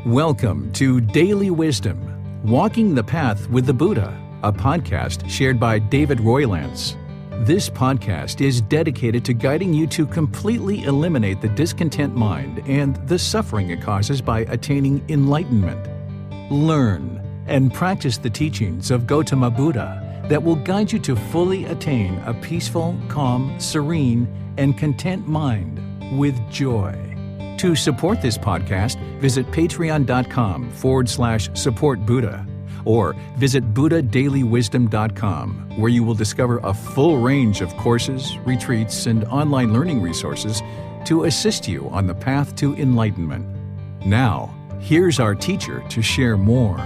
Welcome to Daily Wisdom, Walking the Path with the Buddha, a podcast shared by David Roylance. This podcast is dedicated to guiding you to completely eliminate the discontent mind and the suffering it causes by attaining enlightenment. Learn and practice the teachings of Gotama Buddha that will guide you to fully attain a peaceful, calm, serene, and content mind with joy. To support this podcast, visit patreon.com/supportbuddha or visit buddhadailywisdom.com, where you will discover a full range of courses, retreats, and online learning resources to assist you on the path to enlightenment. Now, here's our teacher to share more.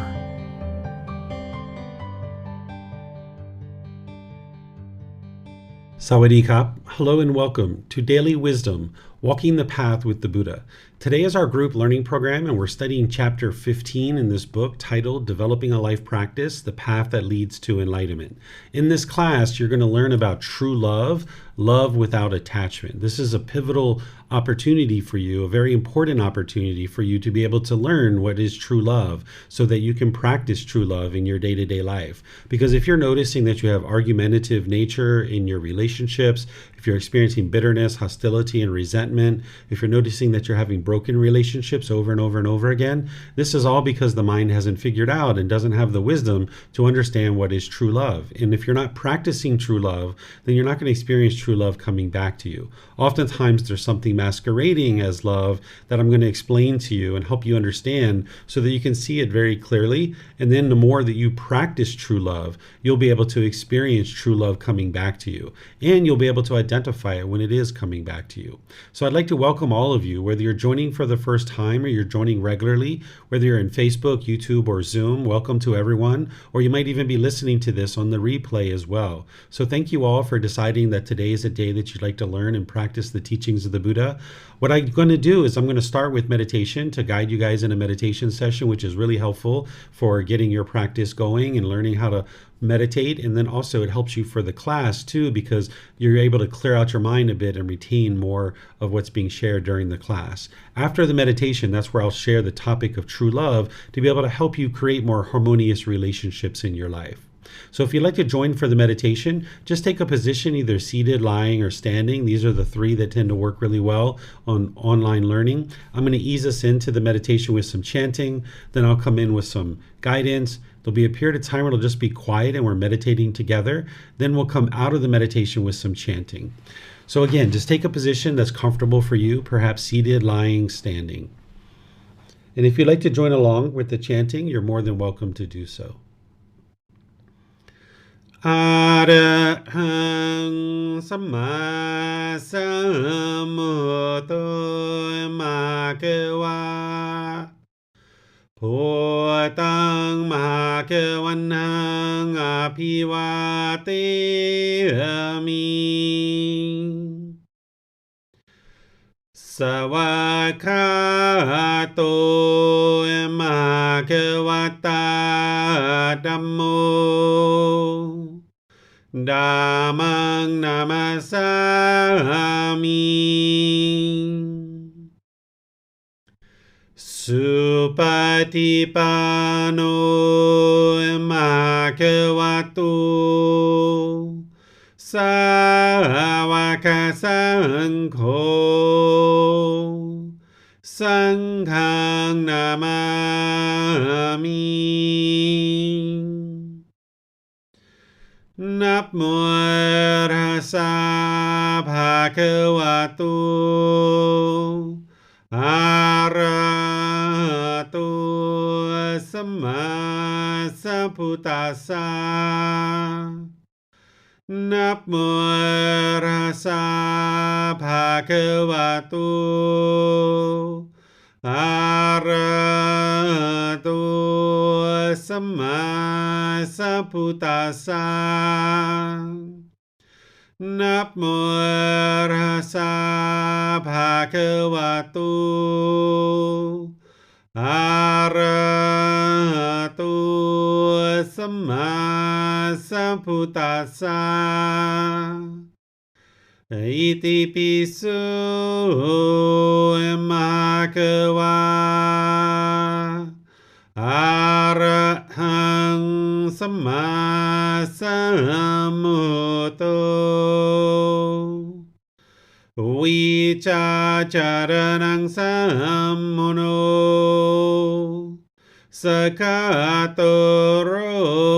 Sawadee Kap. Hello and welcome to Daily Wisdom, Walking the Path with the Buddha. Today is our group learning program, and we're studying chapter 15 in this book titled Developing a Life Practice, The Path That Leads to Enlightenment. In this class, you're going to learn about true love, love without attachment. This is a pivotal opportunity for you, a very important opportunity for you to be able to learn what is true love so that you can practice true love in your day-to-day life. Because if you're noticing that you have argumentative nature in your relationships, if you're experiencing bitterness, hostility, and resentment, if you're noticing that you're having broken relationships over and over and over again, this is all because the mind hasn't figured out and doesn't have the wisdom to understand what is true love. And if you're not practicing true love, then you're not going to experience true love coming back to you. Oftentimes there's something masquerading as love that I'm going to explain to you and help you understand so that you can see it very clearly. And then the more that you practice true love, you'll be able to experience true love coming back to you. And you'll be able to identify it when it is coming back to you. So I'd like to welcome all of you, whether you're joining for the first time or you're joining regularly, whether you're in Facebook, YouTube, or Zoom, welcome to everyone, or you might even be listening to this on the replay as well. So thank you all for deciding that today is a day that you'd like to learn and practice the teachings of the Buddha. What I'm going to do is I'm going to start with meditation to guide you guys in a meditation session, which is really helpful for getting your practice going and learning how to meditate. And then also it helps you for the class too, because you're able to clear out your mind a bit and retain more of what's being shared during the class. After the meditation, that's where I'll share the topic of true love to be able to help you create more harmonious relationships in your life. So if you'd like to join for the meditation, just take a position, either seated, lying, or standing. These are the three that tend to work really well on online learning. I'm going to ease us into the meditation with some chanting. Then I'll come in with some guidance. There'll be a period of time where it'll just be quiet and we're meditating together. Then we'll come out of the meditation with some chanting. So again, just take a position that's comfortable for you, perhaps seated, lying, standing. And if you'd like to join along with the chanting, you're more than welcome to do so. Arahang Samma Sambuddho Bhagava Bhutang Bhagavanang Abhivateyami Savakato Bhagavata Dhammo Dhammang namasami Supatipano Bhagavato Sāvaka Saṅkho Saṅghang namami Namo Tassa Bhagavato Arahato Samma Sambuddhassa Namo Tassa Bhagavato Arahato Samma Sambuddhassa Namo Tassa Bhagavato Arahato Samma Sambuddhassa Iti pisu bhagava Samma Sammuto Vichacharanang Sammuno Sakatoro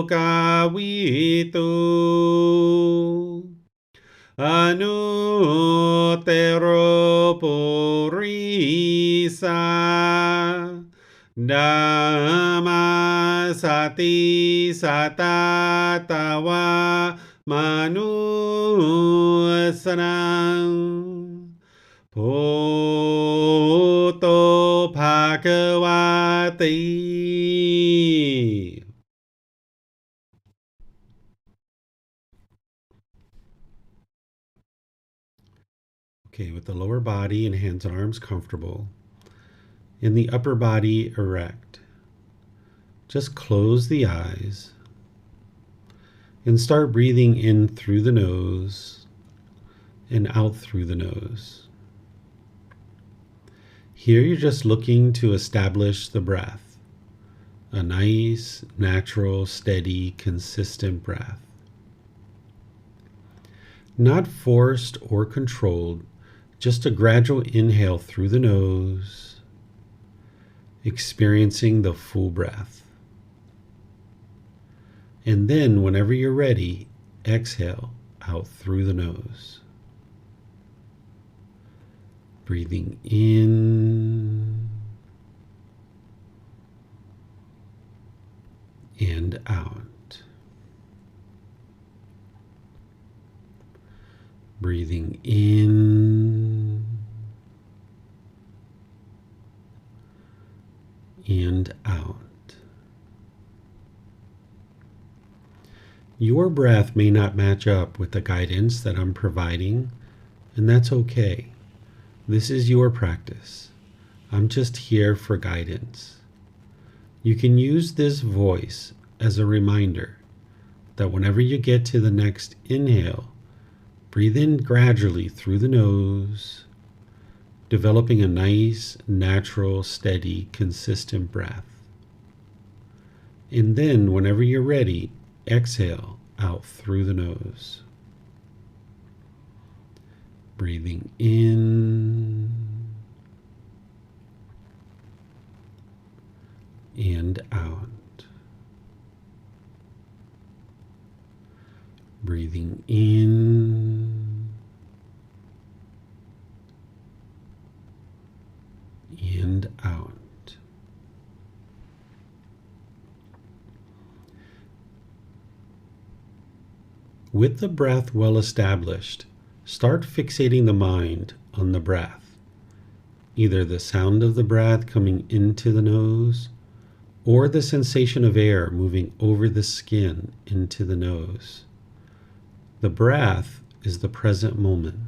Kavitu Anutero Purisa Dhamma Sati Satatawa Manusanang Poto Bhagavati. Okay, with the lower body and hands and arms comfortable, and the upper body erect, just close the eyes and start breathing in through the nose and out through the nose. Here you're just looking to establish the breath, a nice, natural, steady, consistent breath. Not forced or controlled, just a gradual inhale through the nose, experiencing the full breath. And then, whenever you're ready, exhale out through the nose. Breathing in and out. Breathing in and out. Your breath may not match up with the guidance that I'm providing, and that's okay. This is your practice. I'm just here for guidance. You can use this voice as a reminder that whenever you get to the next inhale, breathe in gradually through the nose, developing a nice, natural, steady, consistent breath. And then, whenever you're ready, exhale out through the nose. Breathing in and out. Breathing in and out. With the breath well established, start fixating the mind on the breath, either the sound of the breath coming into the nose or the sensation of air moving over the skin into the nose. The breath is the present moment.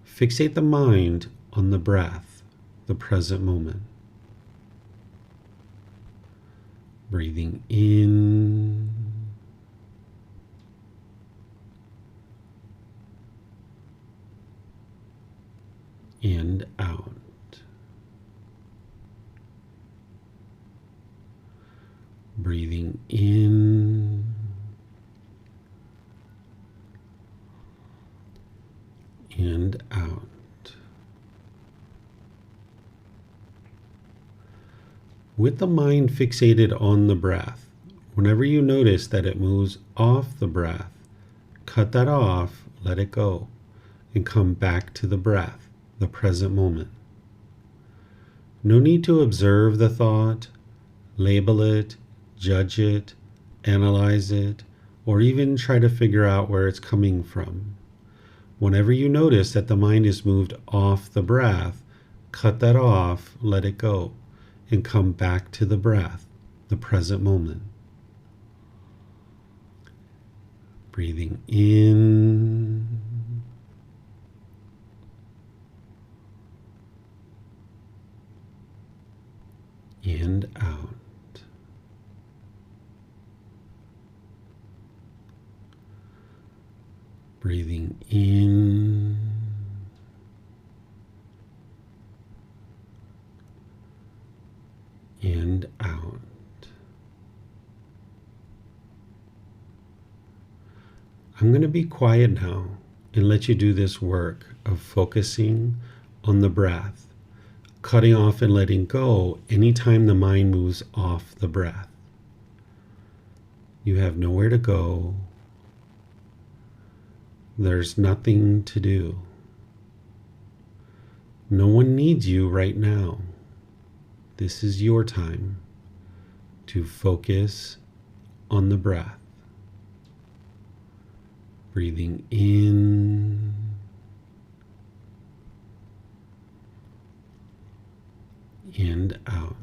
Fixate the mind on the breath, the present moment. Breathing in and out. Breathing in and out. With the mind fixated on the breath, whenever you notice that it moves off the breath, cut that off, let it go, and come back to the breath, the present moment. No need to observe the thought, label it, judge it, analyze it, or even try to figure out where it's coming from. Whenever you notice that the mind is moved off the breath, cut that off, let it go, and come back to the breath, the present moment. Breathing in and out. Breathing in and out. I'm going to be quiet now and let you do this work of focusing on the breath, cutting off and letting go anytime the mind moves off the breath. You have nowhere to go. There's nothing to do. No one needs you right now. This is your time to focus on the breath. Breathing in and out.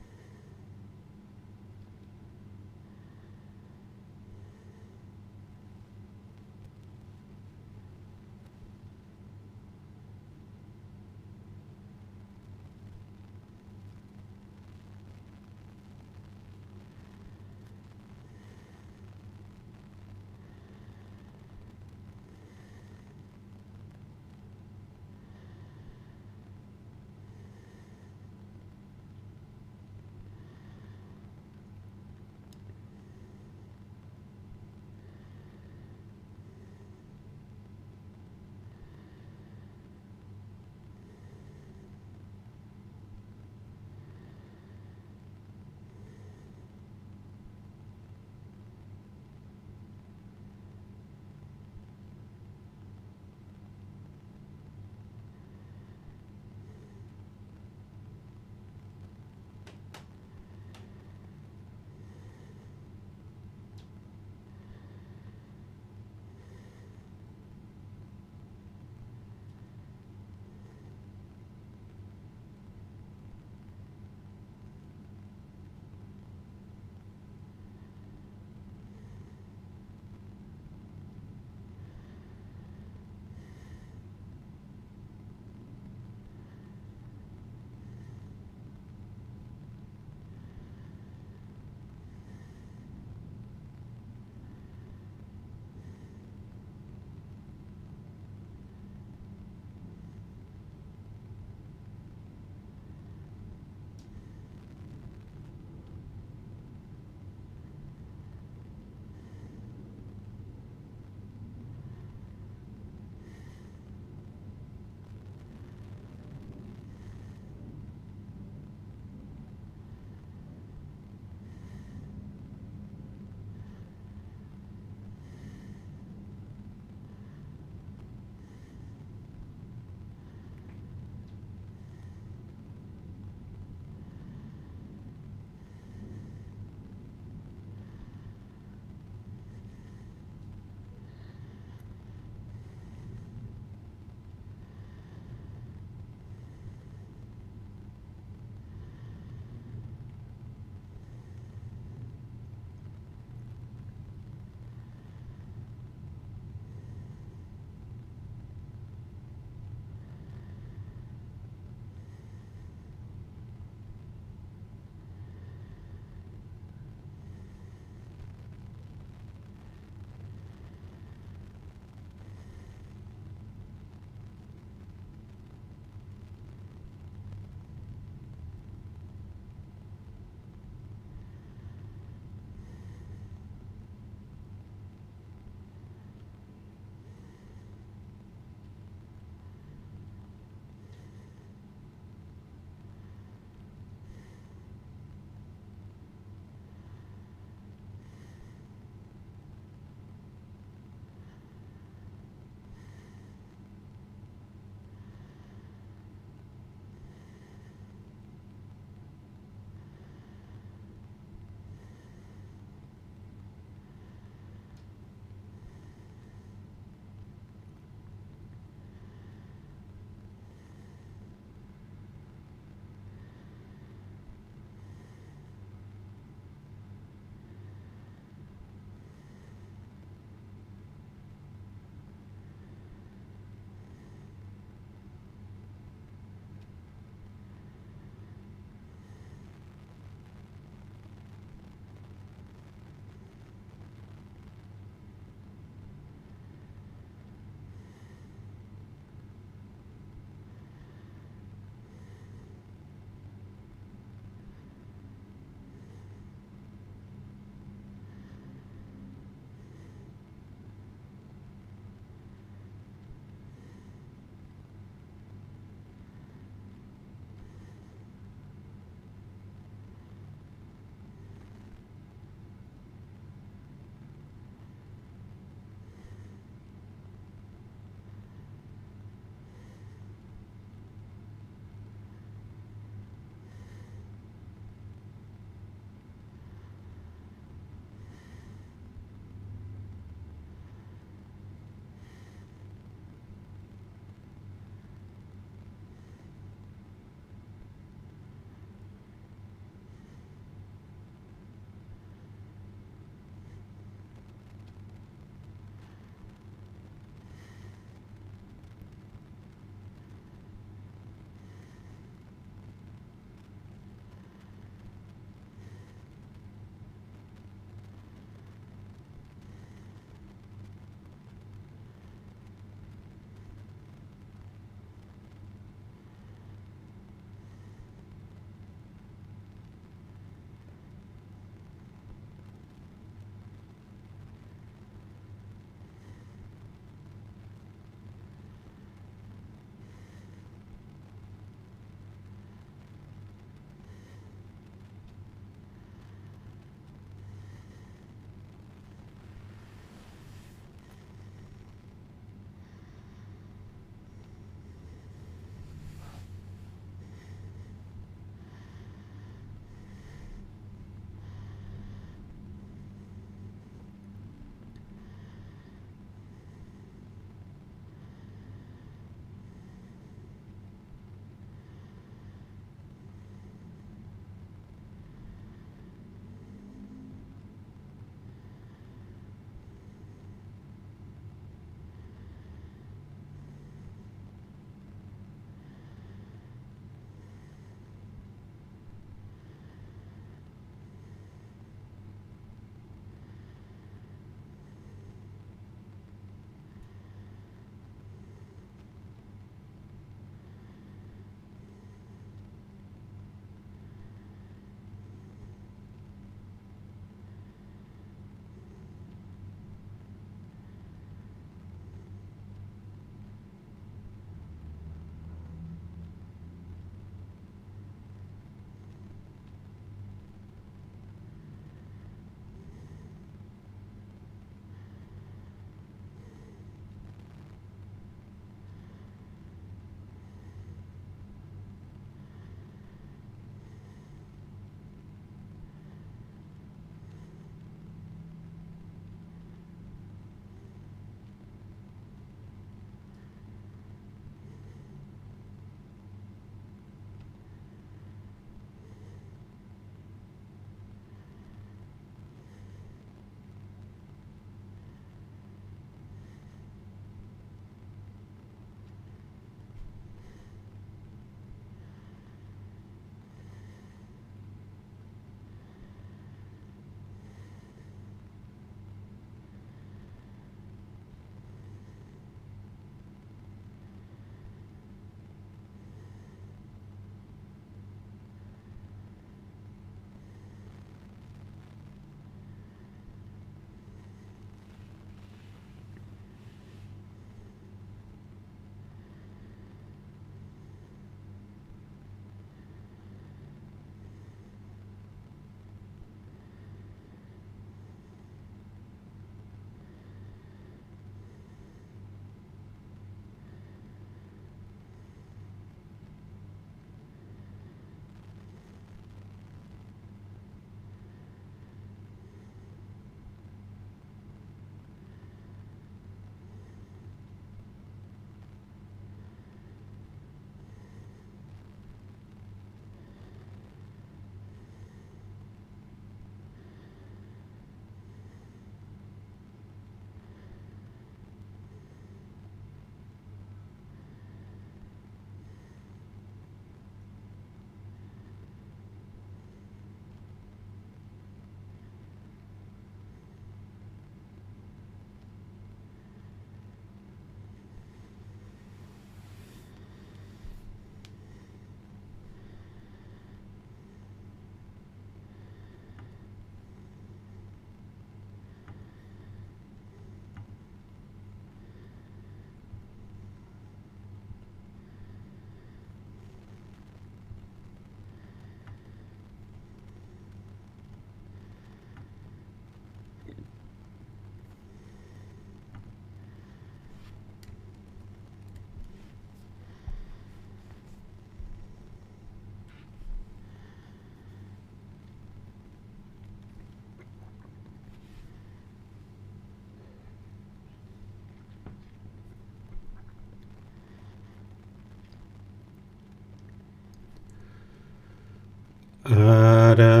ระ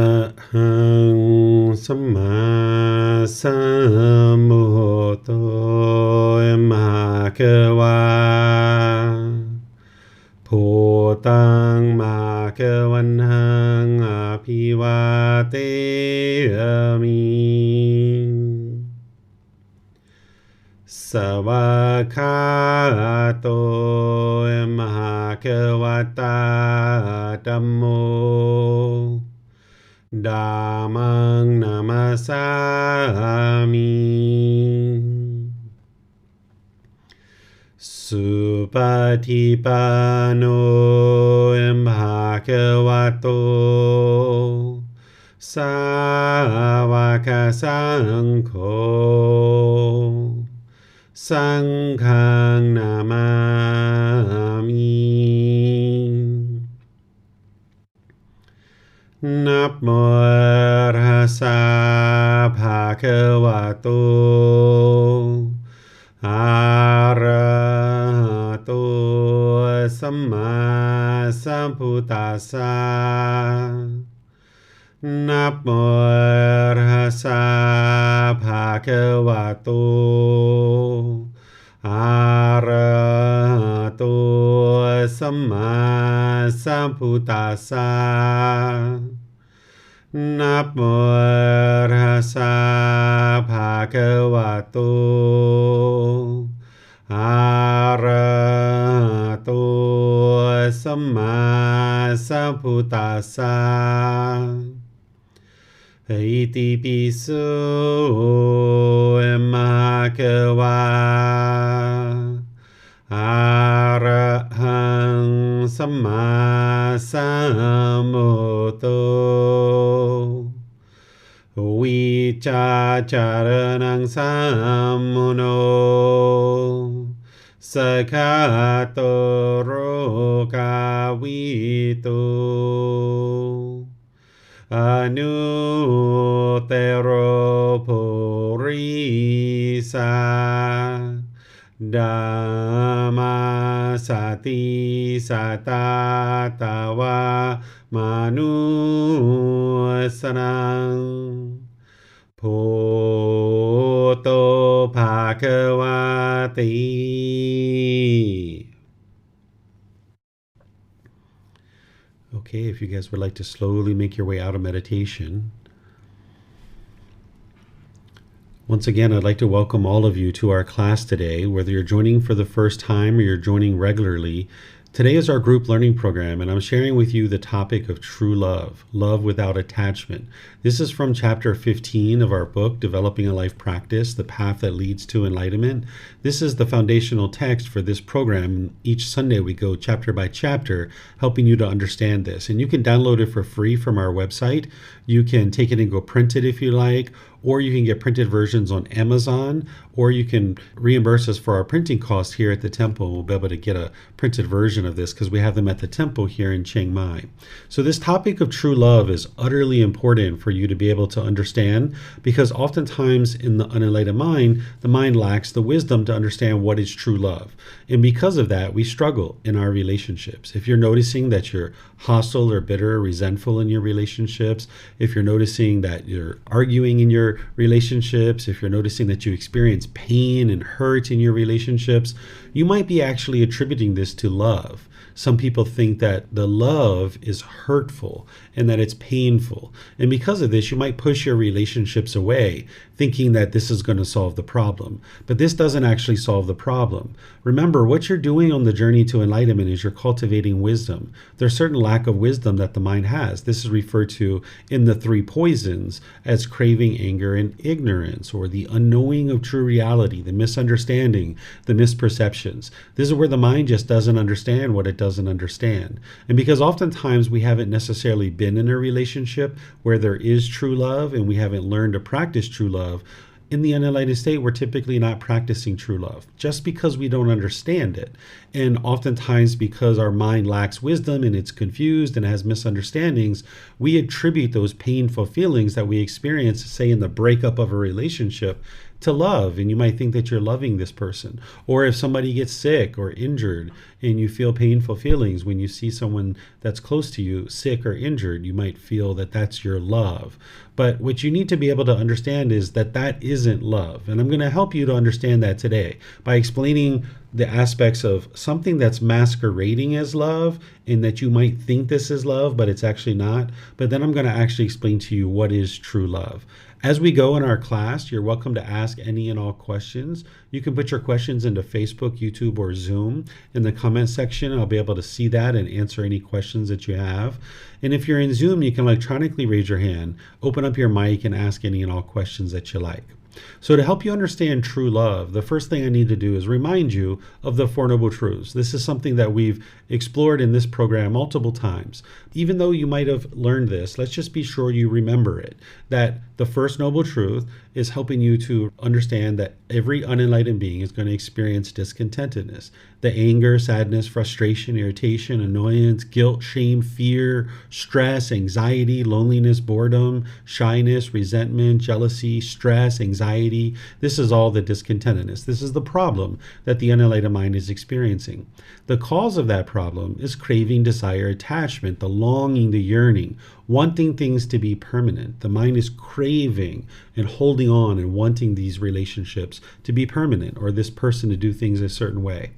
หังสัมมาสัมพุทโธมหาเกวาภูตังมาเกวันหังอภิวาเตมิสวากขาโตมหาเกวตาธัมโมธัมมังนามัสสามิสุปฏิปันโนภะคะวะโตสาวกสังโฆสังฆังนามามินะโมตัสสะภะคะวะโตอะระหะโตสัมมาสัมพุทธัสสะนะโมตัสสะภะคะวะโตอะระหะโตสัมมาสัมพุทธัสสะนะโมตัสสะภะคะวะโตอะระหะโตสัมมาสัมพุทธัสสะอิติปิโสมะคะวะอะระหังสัมมาสัมพุทโธวิชาจารนังสัมมุโนสกขาโตโรกาวิโตอนุเตโรปุริสาธัมมาสติสัตตาตาวามนุสนังพุทโธภะคะวะติ Okay, if you guys would like to slowly make your way out of meditation. Once again, I'd like to welcome all of you to our class today, whether you're joining for the first time or you're joining regularly. Today is our group learning program, and I'm sharing with you the topic of true love, love without attachment. This is from chapter 15 of our book, Developing a Life Practice, The Path That Leads to Enlightenment. This is the foundational text for this program. Each Sunday we go chapter by chapter, helping you to understand this. And you can download it for free from our website. You can take it and go print it if you like, or you can get printed versions on Amazon, or you can reimburse us for our printing costs here at the temple. We'll be able to get a printed version of this because we have them at the temple here in Chiang Mai. So this topic of true love is utterly important for you to be able to understand, because oftentimes in the unenlightened mind, the mind lacks the wisdom to understand what is true love. And because of that, we struggle in our relationships. If you're noticing that you're hostile or bitter or resentful in your relationships, if you're noticing that you're arguing in your relationships, if you're noticing that you experience pain and hurt in your relationships, you might be actually attributing this to love. Some people think that the love is hurtful and that it's painful. And because of this, you might push your relationships away, thinking that this is going to solve the problem. But this doesn't actually solve the problem. Remember, what you're doing on the journey to enlightenment is you're cultivating wisdom. There's certain lack of wisdom that the mind has. This is referred to in the three poisons as craving, anger, and ignorance, or the unknowing of true reality, the misunderstanding, the misperceptions. This is where the mind just doesn't understand what it doesn't understand. And because oftentimes we haven't necessarily been in a relationship where there is true love and we haven't learned to practice true love, in the unenlightened state, we're typically not practicing true love just because we don't understand it. And oftentimes because our mind lacks wisdom and it's confused and has misunderstandings, we attribute those painful feelings that we experience, say in the breakup of a relationship, to love, and you might think that you're loving this person. Or if somebody gets sick or injured and you feel painful feelings when you see someone that's close to you sick or injured, you might feel that that's your love. But what you need to be able to understand is that that isn't love. And I'm going to help you to understand that today by explaining the aspects of something that's masquerading as love, and that you might think this is love, but it's actually not. But then I'm going to actually explain to you what is true love. As we go in our class, you're welcome to ask any and all questions. You can put your questions into Facebook, YouTube, or Zoom in the comment section. I'll be able to see that and answer any questions that you have. And if you're in Zoom, you can electronically raise your hand, open up your mic, and ask any and all questions that you like. So to help you understand true love, the first thing I need to do is remind you of the Four Noble Truths. This is something that we've explored in this program multiple times. Even though you might have learned this, let's just be sure you remember it, that the first noble truth is helping you to understand that every unenlightened being is going to experience discontentedness. The anger, sadness, frustration, irritation, annoyance, guilt, shame, fear, stress, anxiety, loneliness, boredom, shyness, resentment, jealousy, stress, anxiety. This is all the discontentedness. This is the problem that the unenlightened mind is experiencing. The cause of that problem is craving, desire, attachment, the longing, the yearning, wanting things to be permanent. The mind is craving and holding on and wanting these relationships to be permanent, or this person to do things a certain way.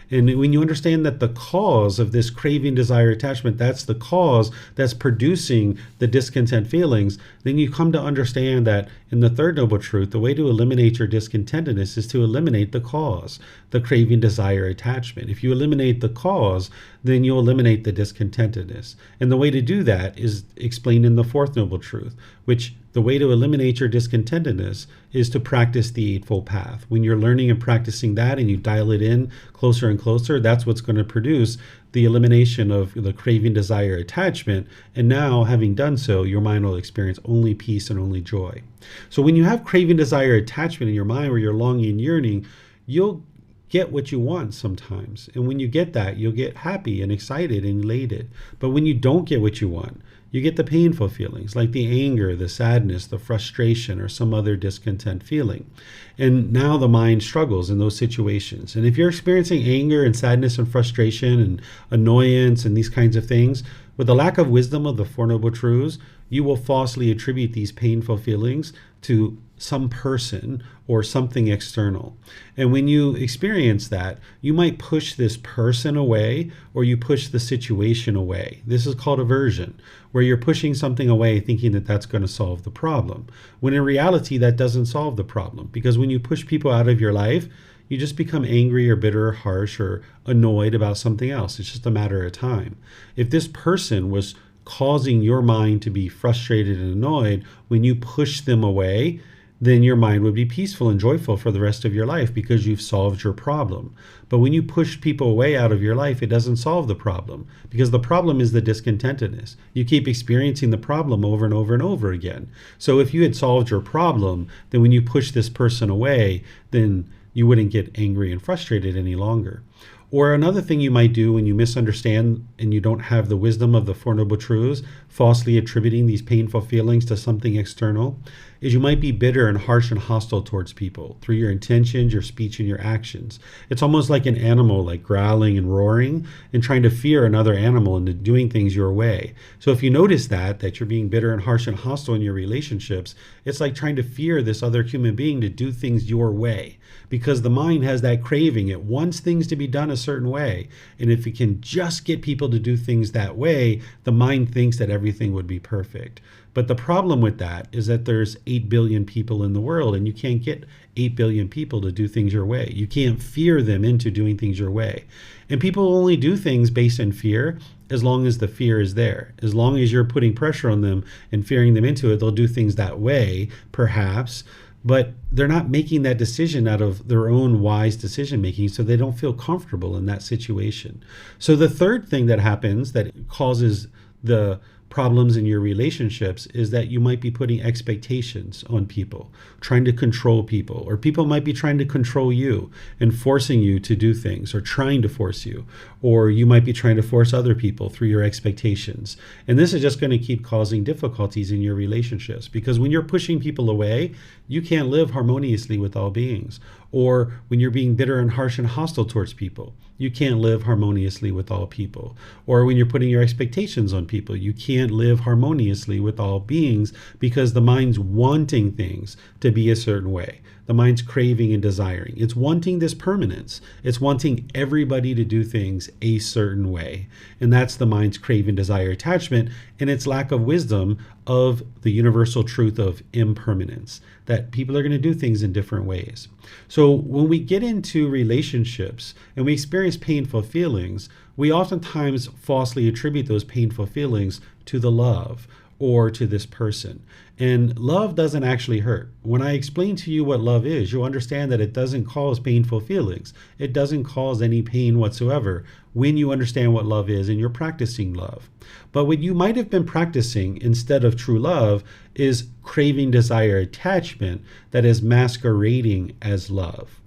And when you understand that the cause of this craving, desire, attachment, that's the cause that's producing the discontent feelings, then you come to understand that in the third noble truth, the way to eliminate your discontentedness is to eliminate the cause, the craving, desire, attachment. If you eliminate the cause, then you'll eliminate the discontentedness. And the way to do that is explained in the fourth noble truth, which the way to eliminate your discontentedness is to practice the Eightfold Path. When you're learning and practicing that and you dial it in closer and closer, that's what's going to produce the elimination of the craving, desire, attachment. And now, having done so, your mind will experience only peace and only joy. So when you have craving, desire, attachment in your mind, where you're longing and yearning, you'll get what you want sometimes. And when you get that, you'll get happy and excited and elated. But when you don't get what you want, you get the painful feelings like the anger, the sadness, the frustration, or some other discontent feeling. And now the mind struggles in those situations. And if you're experiencing anger and sadness and frustration and annoyance and these kinds of things, with the lack of wisdom of the Four Noble Truths, you will falsely attribute these painful feelings to some person or something external. And when you experience that, you might push this person away, or you push the situation away. This is called aversion, where you're pushing something away thinking that that's going to solve the problem, when in reality that doesn't solve the problem. Because when you push people out of your life, you just become angry or bitter or harsh or annoyed about something else. It's just a matter of time. If this person was causing your mind to be frustrated and annoyed, when you push them away, then your mind would be peaceful and joyful for the rest of your life because you've solved your problem. But when you push people away out of your life, it doesn't solve the problem, because the problem is the discontentedness. You keep experiencing the problem over and over and over again. So if you had solved your problem, then when you push this person away, then you wouldn't get angry and frustrated any longer. Or another thing you might do when you misunderstand and you don't have the wisdom of the Four Noble Truths, falsely attributing these painful feelings to something external, is you might be bitter and harsh and hostile towards people through your intentions, your speech, and your actions. It's almost like an animal, like growling and roaring and trying to fear another animal into doing things your way. So if you notice that you're being bitter and harsh and hostile in your relationships, it's like trying to fear this other human being to do things your way, because the mind has that craving. It wants things to be done a certain way. And if it can just get people to do things that way, the mind thinks that everything would be perfect. But the problem with that is that there's 8 billion people in the world, and you can't get 8 billion people to do things your way. You can't fear them into doing things your way. And people only do things based on fear as long as the fear is there. As long as you're putting pressure on them and fearing them into it, they'll do things that way, perhaps, but they're not making that decision out of their own wise decision making, so they don't feel comfortable in that situation. So the third thing that happens that causes the problems in your relationships is that you might be putting expectations on people, trying to control people, or people might be trying to control you and forcing you to do things, or trying to force you, or you might be trying to force other people through your expectations. And this is just going to keep causing difficulties in your relationships, because when you're pushing people away, you can't live harmoniously with all beings. Or when you're being bitter and harsh and hostile towards people, you can't live harmoniously with all people. Or when you're putting your expectations on people, you can't live harmoniously with all beings, because the mind's wanting things to be a certain way. The mind's craving and desiring. It's wanting this permanence. It's wanting everybody to do things a certain way. And that's the mind's crave and desire attachment, and its lack of wisdom of the universal truth of impermanence, that people are going to do things in different ways. So when we get into relationships and we experience painful feelings, we oftentimes falsely attribute those painful feelings to the love or to this person. And love doesn't actually hurt. When I explain to you what love is, you'll understand that it doesn't cause painful feelings. It doesn't cause any pain whatsoever when you understand what love is and you're practicing love. But what you might have been practicing instead of true love is craving, desire, attachment that is masquerading as love.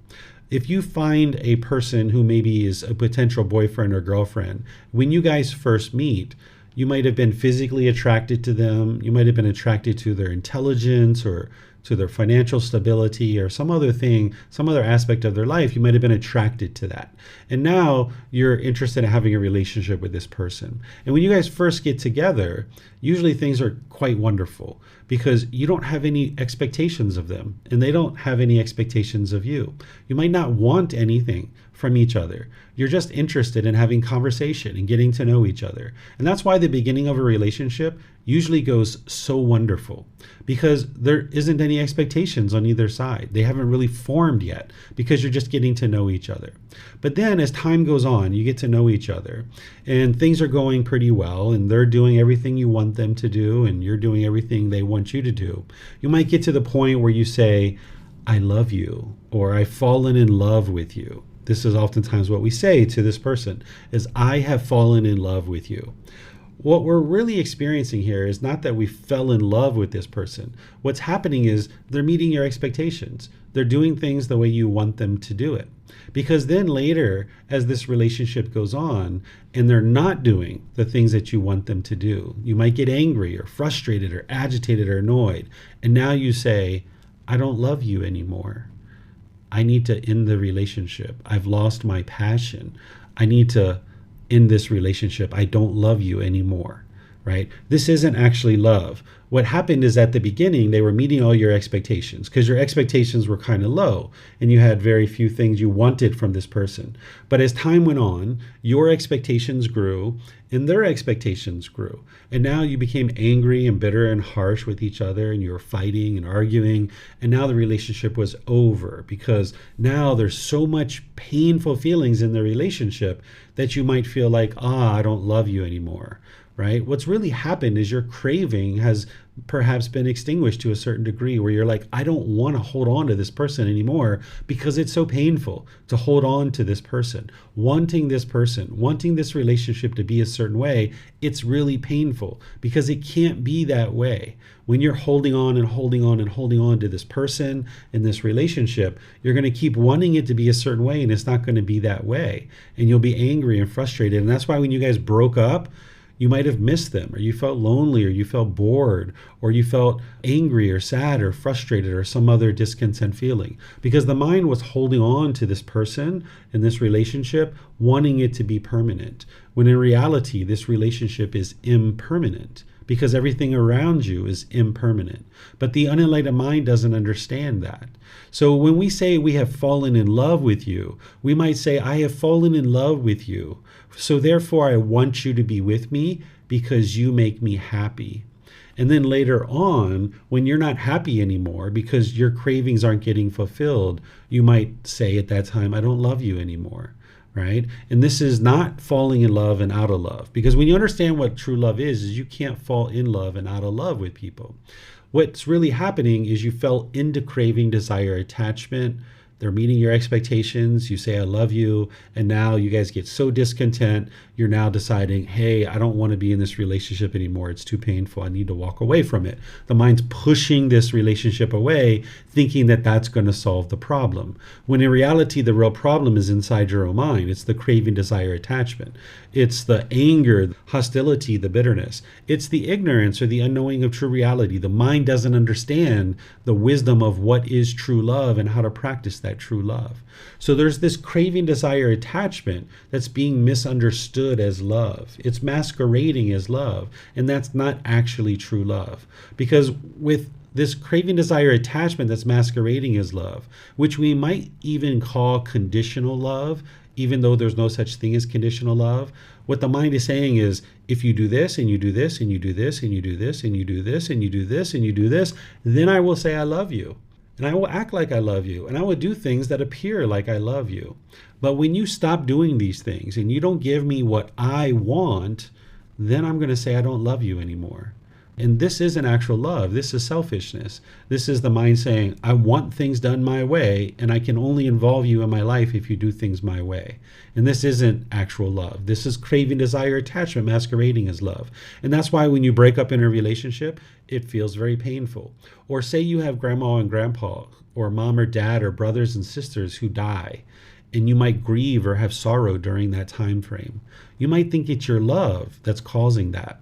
If you find a person who maybe is a potential boyfriend or girlfriend, when you guys first meet, you might have been physically attracted to them. You might have been attracted to their intelligence or to their financial stability or some other thing, some other aspect of their life. You might have been attracted to that. And now you're interested in having a relationship with this person. And when you guys first get together, usually things are quite wonderful because you don't have any expectations of them and they don't have any expectations of you. You might not want anything from each other. You're just interested in having conversation and getting to know each other. And that's why the beginning of a relationship usually goes so wonderful, because there isn't any expectations on either side. They haven't really formed yet because you're just getting to know each other. But then as time goes on, you get to know each other and things are going pretty well and they're doing everything you want them to do and you're doing everything they want you to do. You might get to the point where you say, I love you, or I've fallen in love with you. This is oftentimes what we say to this person is, I have fallen in love with you. What we're really experiencing here is not that we fell in love with this person. What's happening is they're meeting your expectations. They're doing things the way you want them to do it. Because then later, as this relationship goes on and they're not doing the things that you want them to do, you might get angry or frustrated or agitated or annoyed. And now you say, I don't love you anymore. I need to end the relationship. I've lost my passion. I need to end this relationship. I don't love you anymore, right? This isn't actually love. What happened is at the beginning, they were meeting all your expectations because your expectations were kind of low and you had very few things you wanted from this person. But as time went on, your expectations grew and their expectations grew. And now you became angry and bitter and harsh with each other and you were fighting and arguing. And now the relationship was over because now there's so much painful feelings in the relationship that you might feel like, I don't love you anymore. Right? What's really happened is your craving has perhaps been extinguished to a certain degree where you're like, I don't want to hold on to this person anymore because it's so painful to hold on to this person, wanting this relationship to be a certain way. It's really painful because it can't be that way. When you're holding on and holding on and holding on to this person and this relationship, you're going to keep wanting it to be a certain way and it's not going to be that way. And you'll be angry and frustrated. And that's why when you guys broke up, you might have missed them, or you felt lonely, or you felt bored, or you felt angry or sad or frustrated or some other discontent feeling, because the mind was holding on to this person and this relationship, wanting it to be permanent, when in reality, this relationship is impermanent because everything around you is impermanent. But the unenlightened mind doesn't understand that. So when we say we have fallen in love with you, we might say, I have fallen in love with you. So therefore, I want you to be with me because you make me happy. And then later on, when you're not happy anymore because your cravings aren't getting fulfilled, you might say at that time, I don't love you anymore, right? And this is not falling in love and out of love. Because when you understand what true love is you can't fall in love and out of love with people. What's really happening is you fell into craving, desire, attachment They're meeting your expectations. You say, I love you. And now you guys get so discontent. You're now deciding, hey, I don't want to be in this relationship anymore. It's too painful. I need to walk away from it. The mind's pushing this relationship away, thinking that that's going to solve the problem. When in reality, the real problem is inside your own mind. It's the craving, desire, attachment. It's the anger, hostility, the bitterness. It's the ignorance or the unknowing of true reality. The mind doesn't understand the wisdom of what is true love and how to practice that true love. So there's this craving, desire, attachment that's being misunderstood as love. It's masquerading as love, and that's not actually true love. Because with this craving, desire, attachment that's masquerading as love, which we might even call conditional love, even though there's no such thing as conditional love, what the mind is saying is, if you do this and you do this and you do this and you do this and you do this and you do this and you do this, then I will say I love you. And I will act like I love you. And I will do things that appear like I love you. But when you stop doing these things and you don't give me what I want, then I'm going to say I don't love you anymore. And this isn't actual love. This is selfishness. This is the mind saying, I want things done my way, and I can only involve you in my life if you do things my way. And this isn't actual love. This is craving, desire, attachment masquerading as love. And that's why when you break up in a relationship, it feels very painful. Or say you have grandma and grandpa, or mom or dad, or brothers and sisters who die, and you might grieve or have sorrow during that time frame. You might think it's your love that's causing that.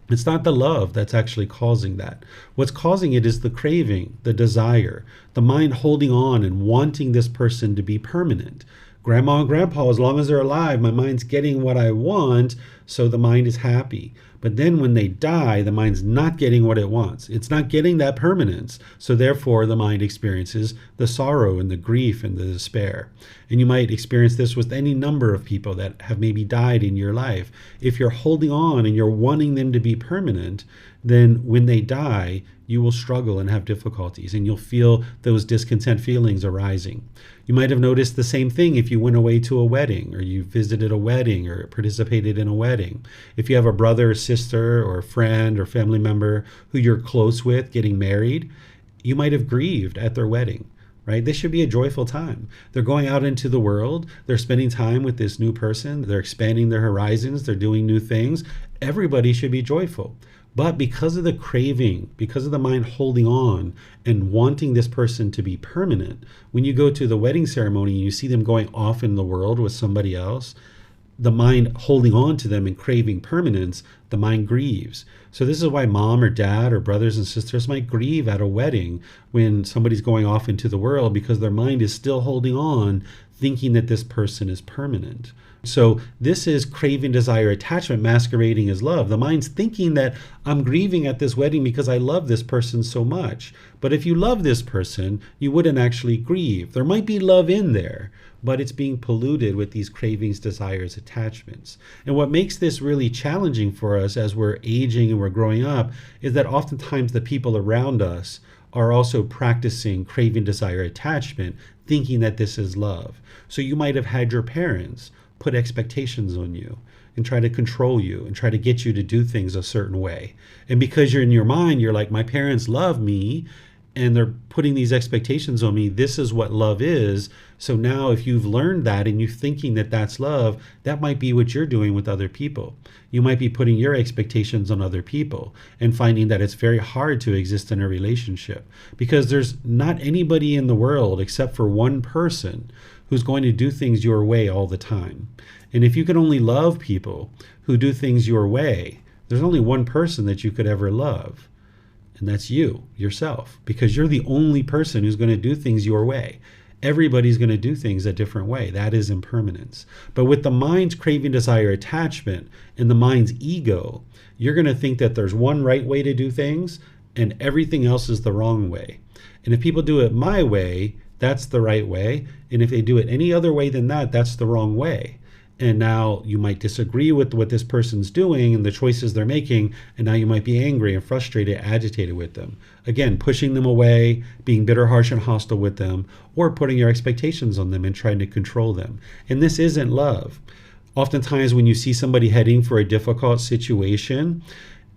It's not the love that's actually causing that. What's causing it is the craving, the desire, the mind holding on and wanting this person to be permanent. Grandma and grandpa, as long as they're alive, my mind's getting what I want, so the mind is happy. But then when they die, the mind's not getting what it wants. It's not getting that permanence. So therefore, the mind experiences the sorrow and the grief and the despair. And you might experience this with any number of people that have maybe died in your life. If you're holding on and you're wanting them to be permanent, then when they die, you will struggle and have difficulties, and you'll feel those discontent feelings arising. You might have noticed the same thing if you went away to a wedding, or you visited a wedding, or participated in a wedding. If you have a brother or sister or a friend or family member who you're close with getting married, you might have grieved at their wedding. Right? This should be a joyful time. They're going out into the world. They're spending time with this new person. They're expanding their horizons. They're doing new things. Everybody should be joyful. But because of the craving, because of the mind holding on and wanting this person to be permanent, when you go to the wedding ceremony and you see them going off in the world with somebody else, the mind holding on to them and craving permanence, the mind grieves. So this is why mom or dad or brothers and sisters might grieve at a wedding when somebody's going off into the world, because their mind is still holding on, thinking that this person is permanent. So this is craving, desire, attachment masquerading as love. The mind's thinking that I'm grieving at this wedding because I love this person so much. But if you love this person, you wouldn't actually grieve. There might be love in there, but it's being polluted with these cravings, desires, attachments. And what makes this really challenging for us as we're aging and we're growing up is that oftentimes the people around us are also practicing craving, desire, attachment, thinking that this is love. So you might have had your parents put expectations on you and try to control you and try to get you to do things a certain way. And because you're in your mind, you're like, my parents love me and they're putting these expectations on me. This is what love is. So now if you've learned that and you're thinking that that's love, that might be what you're doing with other people. You might be putting your expectations on other people and finding that it's very hard to exist in a relationship, because there's not anybody in the world except for one person who's going to do things your way all the time. And if you can only love people who do things your way, there's only one person that you could ever love. And that's you, yourself, because you're the only person who's going to do things your way. Everybody's going to do things a different way. That is impermanence. But with the mind's craving, desire, attachment, and the mind's ego, you're going to think that there's one right way to do things and everything else is the wrong way. And if people do it my way, that's the right way. And if they do it any other way than that, that's the wrong way. And now you might disagree with what this person's doing and the choices they're making. And now you might be angry and frustrated, agitated with them. Again, pushing them away, being bitter, harsh, and hostile with them, or putting your expectations on them and trying to control them. And this isn't love. Oftentimes when you see somebody heading for a difficult situation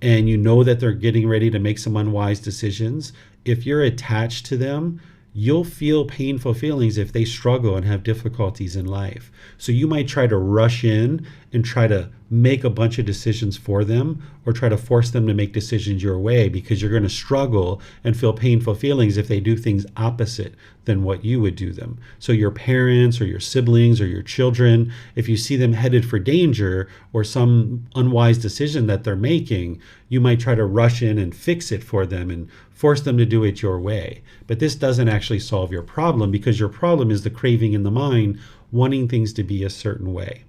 and you know that they're getting ready to make some unwise decisions, if you're attached to them, you'll feel painful feelings if they struggle and have difficulties in life. So you might try to rush in and try to make a bunch of decisions for them, or try to force them to make decisions your way, because you're going to struggle and feel painful feelings if they do things opposite than what you would do them. So your parents or your siblings or your children, if you see them headed for danger or some unwise decision that they're making, you might try to rush in and fix it for them and force them to do it your way. But this doesn't actually solve your problem, because your problem is the craving in the mind, wanting things to be a certain way.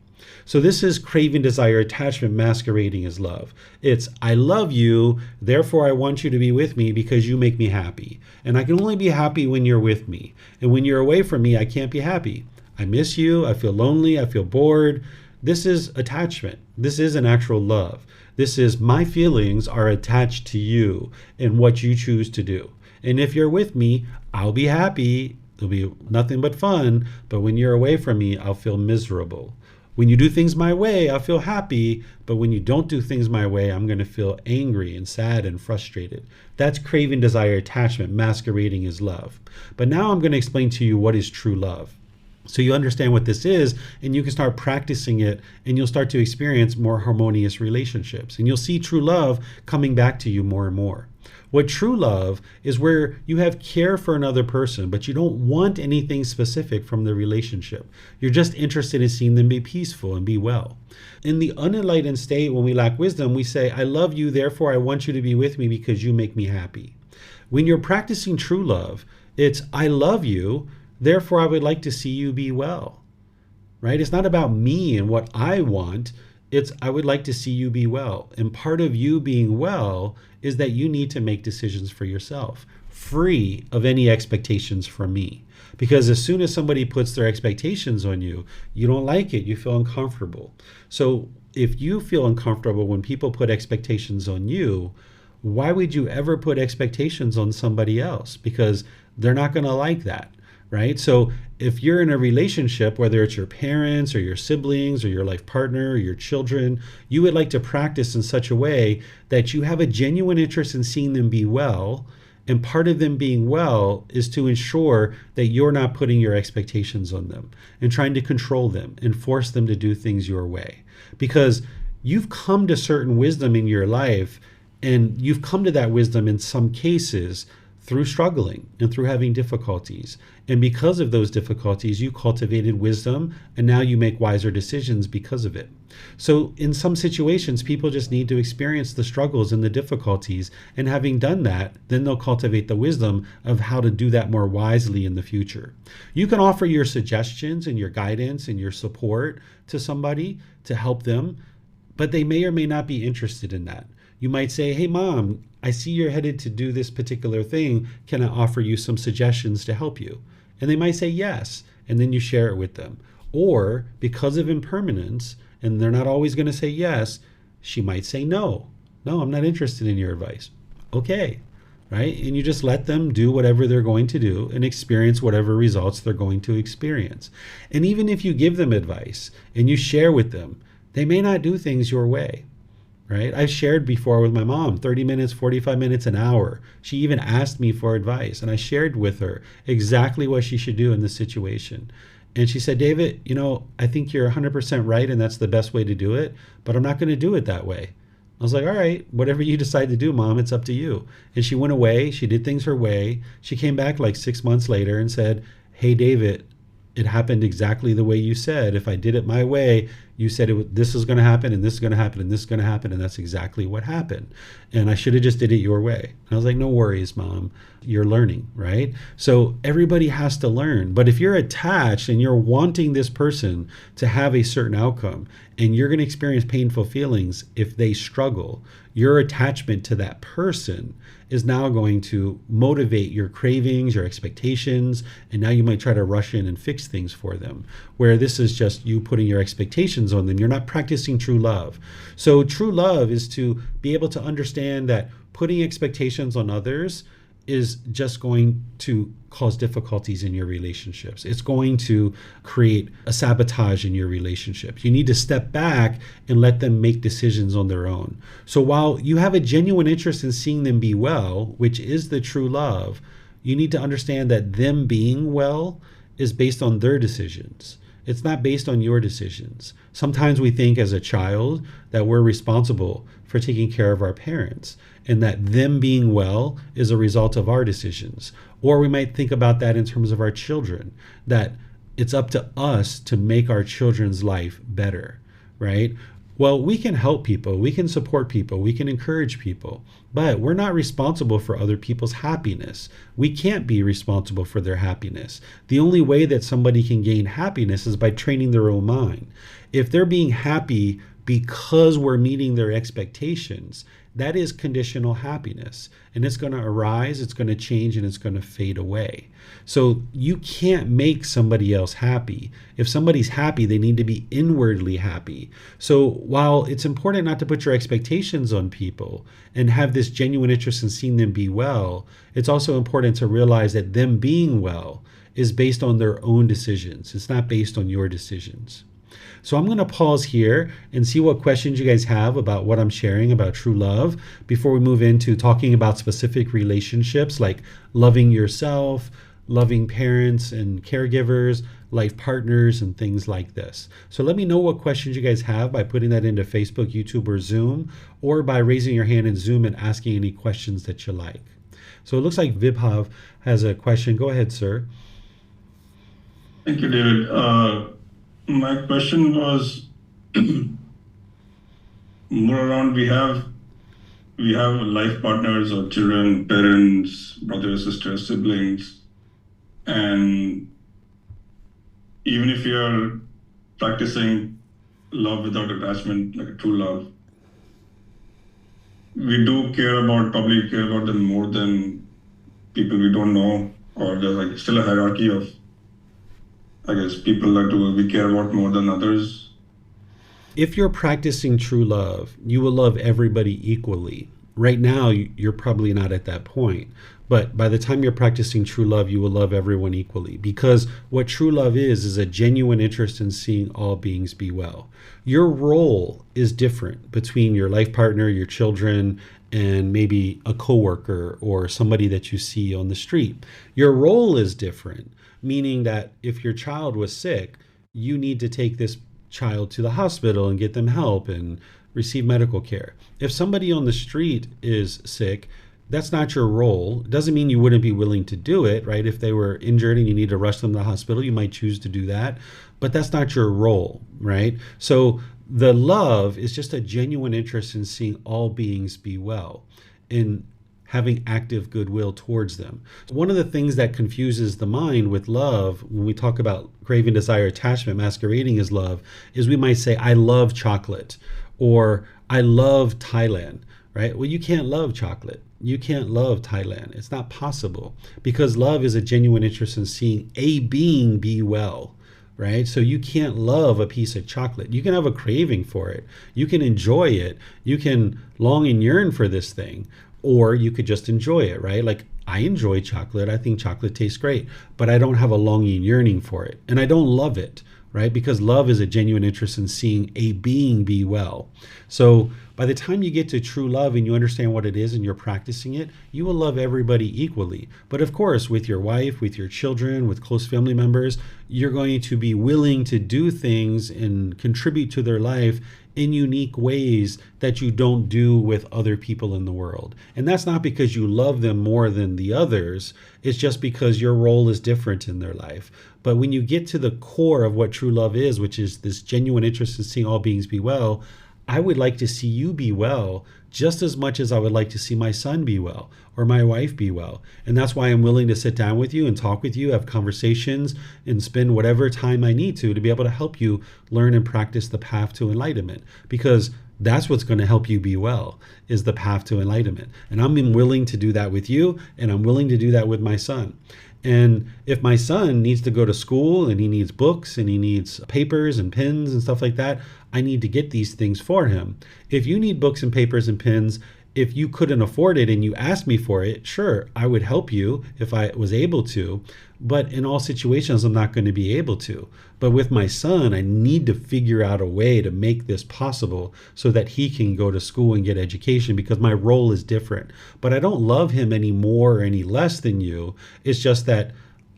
So this is craving, desire, attachment masquerading as love. It's, I love you, therefore I want you to be with me because you make me happy. And I can only be happy when you're with me. And when you're away from me, I can't be happy. I miss you, I feel lonely, I feel bored. This is attachment. This isn't actual love. This is, my feelings are attached to you and what you choose to do. And if you're with me, I'll be happy. It'll be nothing but fun. But when you're away from me, I'll feel miserable. When you do things my way, I'll feel happy, but when you don't do things my way, I'm going to feel angry and sad and frustrated. That's craving, desire, attachment masquerading as love. But now I'm going to explain to you what is true love, so you understand what this is, and you can start practicing it, and you'll start to experience more harmonious relationships, and you'll see true love coming back to you more and more. What true love is where you have care for another person, but you don't want anything specific from the relationship. You're just interested in seeing them be peaceful and be well. In the unenlightened state, when we lack wisdom, we say, I love you, therefore I want you to be with me because you make me happy. When you're practicing true love, it's, I love you, therefore I would like to see you be well. Right? It's not about me and what I want. It's, I would like to see you be well. And part of you being well is that you need to make decisions for yourself, free of any expectations from me. Because as soon as somebody puts their expectations on you, you don't like it, you feel uncomfortable. So if you feel uncomfortable when people put expectations on you, why would you ever put expectations on somebody else? Because they're not going to like that. Right? So if you're in a relationship, whether it's your parents or your siblings or your life partner or your children, you would like to practice in such a way that you have a genuine interest in seeing them be well. And part of them being well is to ensure that you're not putting your expectations on them and trying to control them and force them to do things your way. Because you've come to certain wisdom in your life, and you've come to that wisdom in some cases through struggling and through having difficulties. And because of those difficulties, you cultivated wisdom, and now you make wiser decisions because of it. So in some situations, people just need to experience the struggles and the difficulties. And having done that, then they'll cultivate the wisdom of how to do that more wisely in the future. You can offer your suggestions and your guidance and your support to somebody to help them, but they may or may not be interested in that. You might say, hey, Mom, I see you're headed to do this particular thing. Can I offer you some suggestions to help you? And they might say yes, and then you share it with them. Or because of impermanence, and they're not always going to say yes, she might say no. No, I'm not interested in your advice. Okay, right? And you just let them do whatever they're going to do and experience whatever results they're going to experience. And even if you give them advice and you share with them, they may not do things your way. Right? I've shared before with my mom, 30 minutes, 45 minutes, an hour. She even asked me for advice, and I shared with her exactly what she should do in this situation. And she said, David, I think you're 100% right, and that's the best way to do it, but I'm not going to do it that way. I was like, all right, whatever you decide to do, Mom, it's up to you. And she went away. She did things her way. She came back like 6 months later and said, hey, David, it happened exactly the way you said. If I did it my way, you said this is going to happen, and this is going to happen, and this is going to happen, and that's exactly what happened. And I should have just did it your way. And I was like, no worries, Mom. You're learning, right? So everybody has to learn. But if you're attached and you're wanting this person to have a certain outcome, and you're going to experience painful feelings if they struggle, your attachment to that person is now going to motivate your cravings, your expectations, and now you might try to rush in and fix things for them. Where this is just you putting your expectations on them. You're not practicing true love. So true love is to be able to understand that putting expectations on others is just going to cause difficulties in your relationships. It's going to create a sabotage in your relationships. You need to step back and let them make decisions on their own. So while you have a genuine interest in seeing them be well, which is the true love, You need to understand that them being well is based on their decisions. It's not based on your decisions. Sometimes we think as a child that we're responsible for taking care of our parents and that them being well is a result of our decisions. Or we might think about that in terms of our children, that it's up to us to make our children's life better, right? Well, we can help people, we can support people, we can encourage people, but we're not responsible for other people's happiness. We can't be responsible for their happiness. The only way that somebody can gain happiness is by training their own mind. If they're being happy because we're meeting their expectations, that is conditional happiness. And it's going to arise, it's going to change, and it's going to fade away. So you can't make somebody else happy. If somebody's happy, they need to be inwardly happy. So while it's important not to put your expectations on people and have this genuine interest in seeing them be well, it's also important to realize that them being well is based on their own decisions. It's not based on your decisions. So I'm going to pause here and see what questions you guys have about what I'm sharing about true love before we move into talking about specific relationships like loving yourself, loving parents and caregivers, life partners, and things like this. So let me know what questions you guys have by putting that into Facebook, YouTube, or Zoom, or by raising your hand in Zoom and asking any questions that you like. So it looks like Vibhav has a question. Go ahead, sir. Thank you, David. My question was more around we have life partners or children, parents, brothers, sisters, siblings, and even if you're practicing love without attachment, like a true love, we do probably care about them more than people we don't know, or there's like still a hierarchy of, I guess, people that we care about more than others. If you're practicing true love, you will love everybody equally. Right now, you're probably not at that point. But by the time you're practicing true love, you will love everyone equally. Because what true love is a genuine interest in seeing all beings be well. Your role is different between your life partner, your children, and maybe a coworker or somebody that you see on the street. Your role is different, meaning that if your child was sick, you need to take this child to the hospital and get them help and receive medical care. If somebody on the street is sick, that's not your role. It doesn't mean you wouldn't be willing to do it, right? If they were injured and you need to rush them to the hospital, you might choose to do that, but that's not your role, right? So the love is just a genuine interest in seeing all beings be well, in having active goodwill towards them. One of the things that confuses the mind with love, when we talk about craving, desire, attachment masquerading as love, is we might say, I love chocolate, or I love Thailand, right? Well, you can't love chocolate. You can't love Thailand. It's not possible, because love is a genuine interest in seeing a being be well, right? So you can't love a piece of chocolate. You can have a craving for it. You can enjoy it. You can long and yearn for this thing, or you could just enjoy it, right? Like, I enjoy chocolate. I think chocolate tastes great, but I don't have a longing yearning for it. And I don't love it, right? Because love is a genuine interest in seeing a being be well. So by the time you get to true love and you understand what it is and you're practicing it, you will love everybody equally. But of course, with your wife, with your children, with close family members, you're going to be willing to do things and contribute to their life in unique ways that you don't do with other people in the world. And that's not because you love them more than the others. It's just because your role is different in their life. But when you get to the core of what true love is, which is this genuine interest in seeing all beings be well, I would like to see you be well just as much as I would like to see my son be well or my wife be well. And that's why I'm willing to sit down with you and talk with you, have conversations, and spend whatever time I need to be able to help you learn and practice the path to enlightenment. Because that's what's going to help you be well, is the path to enlightenment. And I'm willing to do that with you, and I'm willing to do that with my son. And if my son needs to go to school and he needs books and he needs papers and pens and stuff like that, I need to get these things for him. If you need books and papers and pens if you couldn't afford it and you asked me for it, sure, I would help you if I was able to. But in all situations, I'm not going to be able to. But with my son, I need to figure out a way to make this possible so that he can go to school and get education, because my role is different. But I don't love him any more or any less than you. It's just that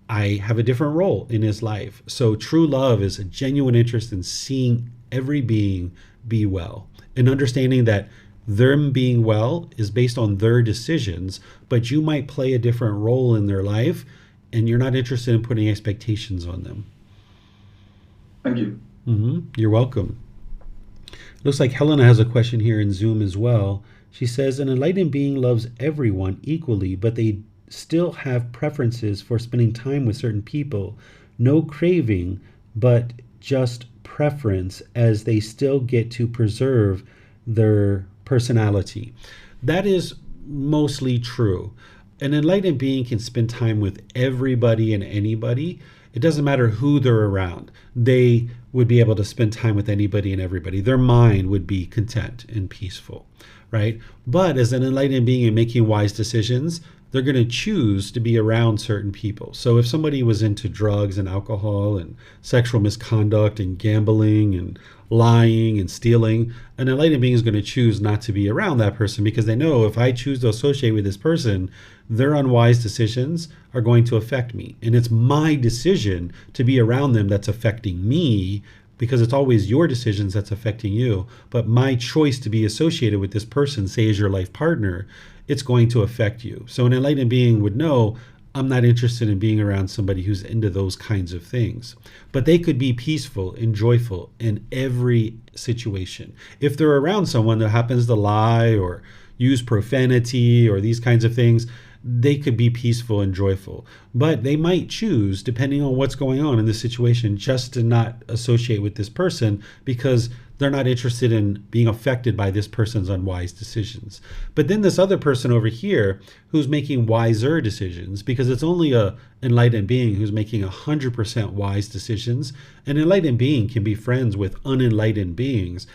I have a different role in his life. So true love is a genuine interest in seeing every being be well and understanding that them being well is based on their decisions, but you might play a different role in their life and you're not interested in putting expectations on them. Thank you. You're welcome. Looks like Helena has a question here in Zoom as well. She says, an enlightened being loves everyone equally, but they still have preferences for spending time with certain people. No craving, but just preference, as they still get to preserve their personality. That is mostly true. An enlightened being can spend time with everybody and anybody. It doesn't matter who they're around. They would be able to spend time with anybody and everybody. Their mind would be content and peaceful, right? But as an enlightened being and making wise decisions, they're going to choose to be around certain people. So if somebody was into drugs and alcohol and sexual misconduct and gambling and lying and stealing, an enlightened being is going to choose not to be around that person, because they know if I choose to associate with this person, their unwise decisions are going to affect me. And it's my decision to be around them that's affecting me, because it's always your decisions that's affecting you. But my choice to be associated with this person, say as your life partner, it's going to affect you. So an enlightened being would know, I'm not interested in being around somebody who's into those kinds of things. But they could be peaceful and joyful in every situation. If they're around someone that happens to lie or use profanity or these kinds of things, they could be peaceful and joyful. But they might choose, depending on what's going on in the situation, just to not associate with this person because they're not interested in being affected by this person's unwise decisions. But then this other person over here who's making wiser decisions, because it's only a enlightened being who's making 100% wise decisions. An enlightened being can be friends with unenlightened beings,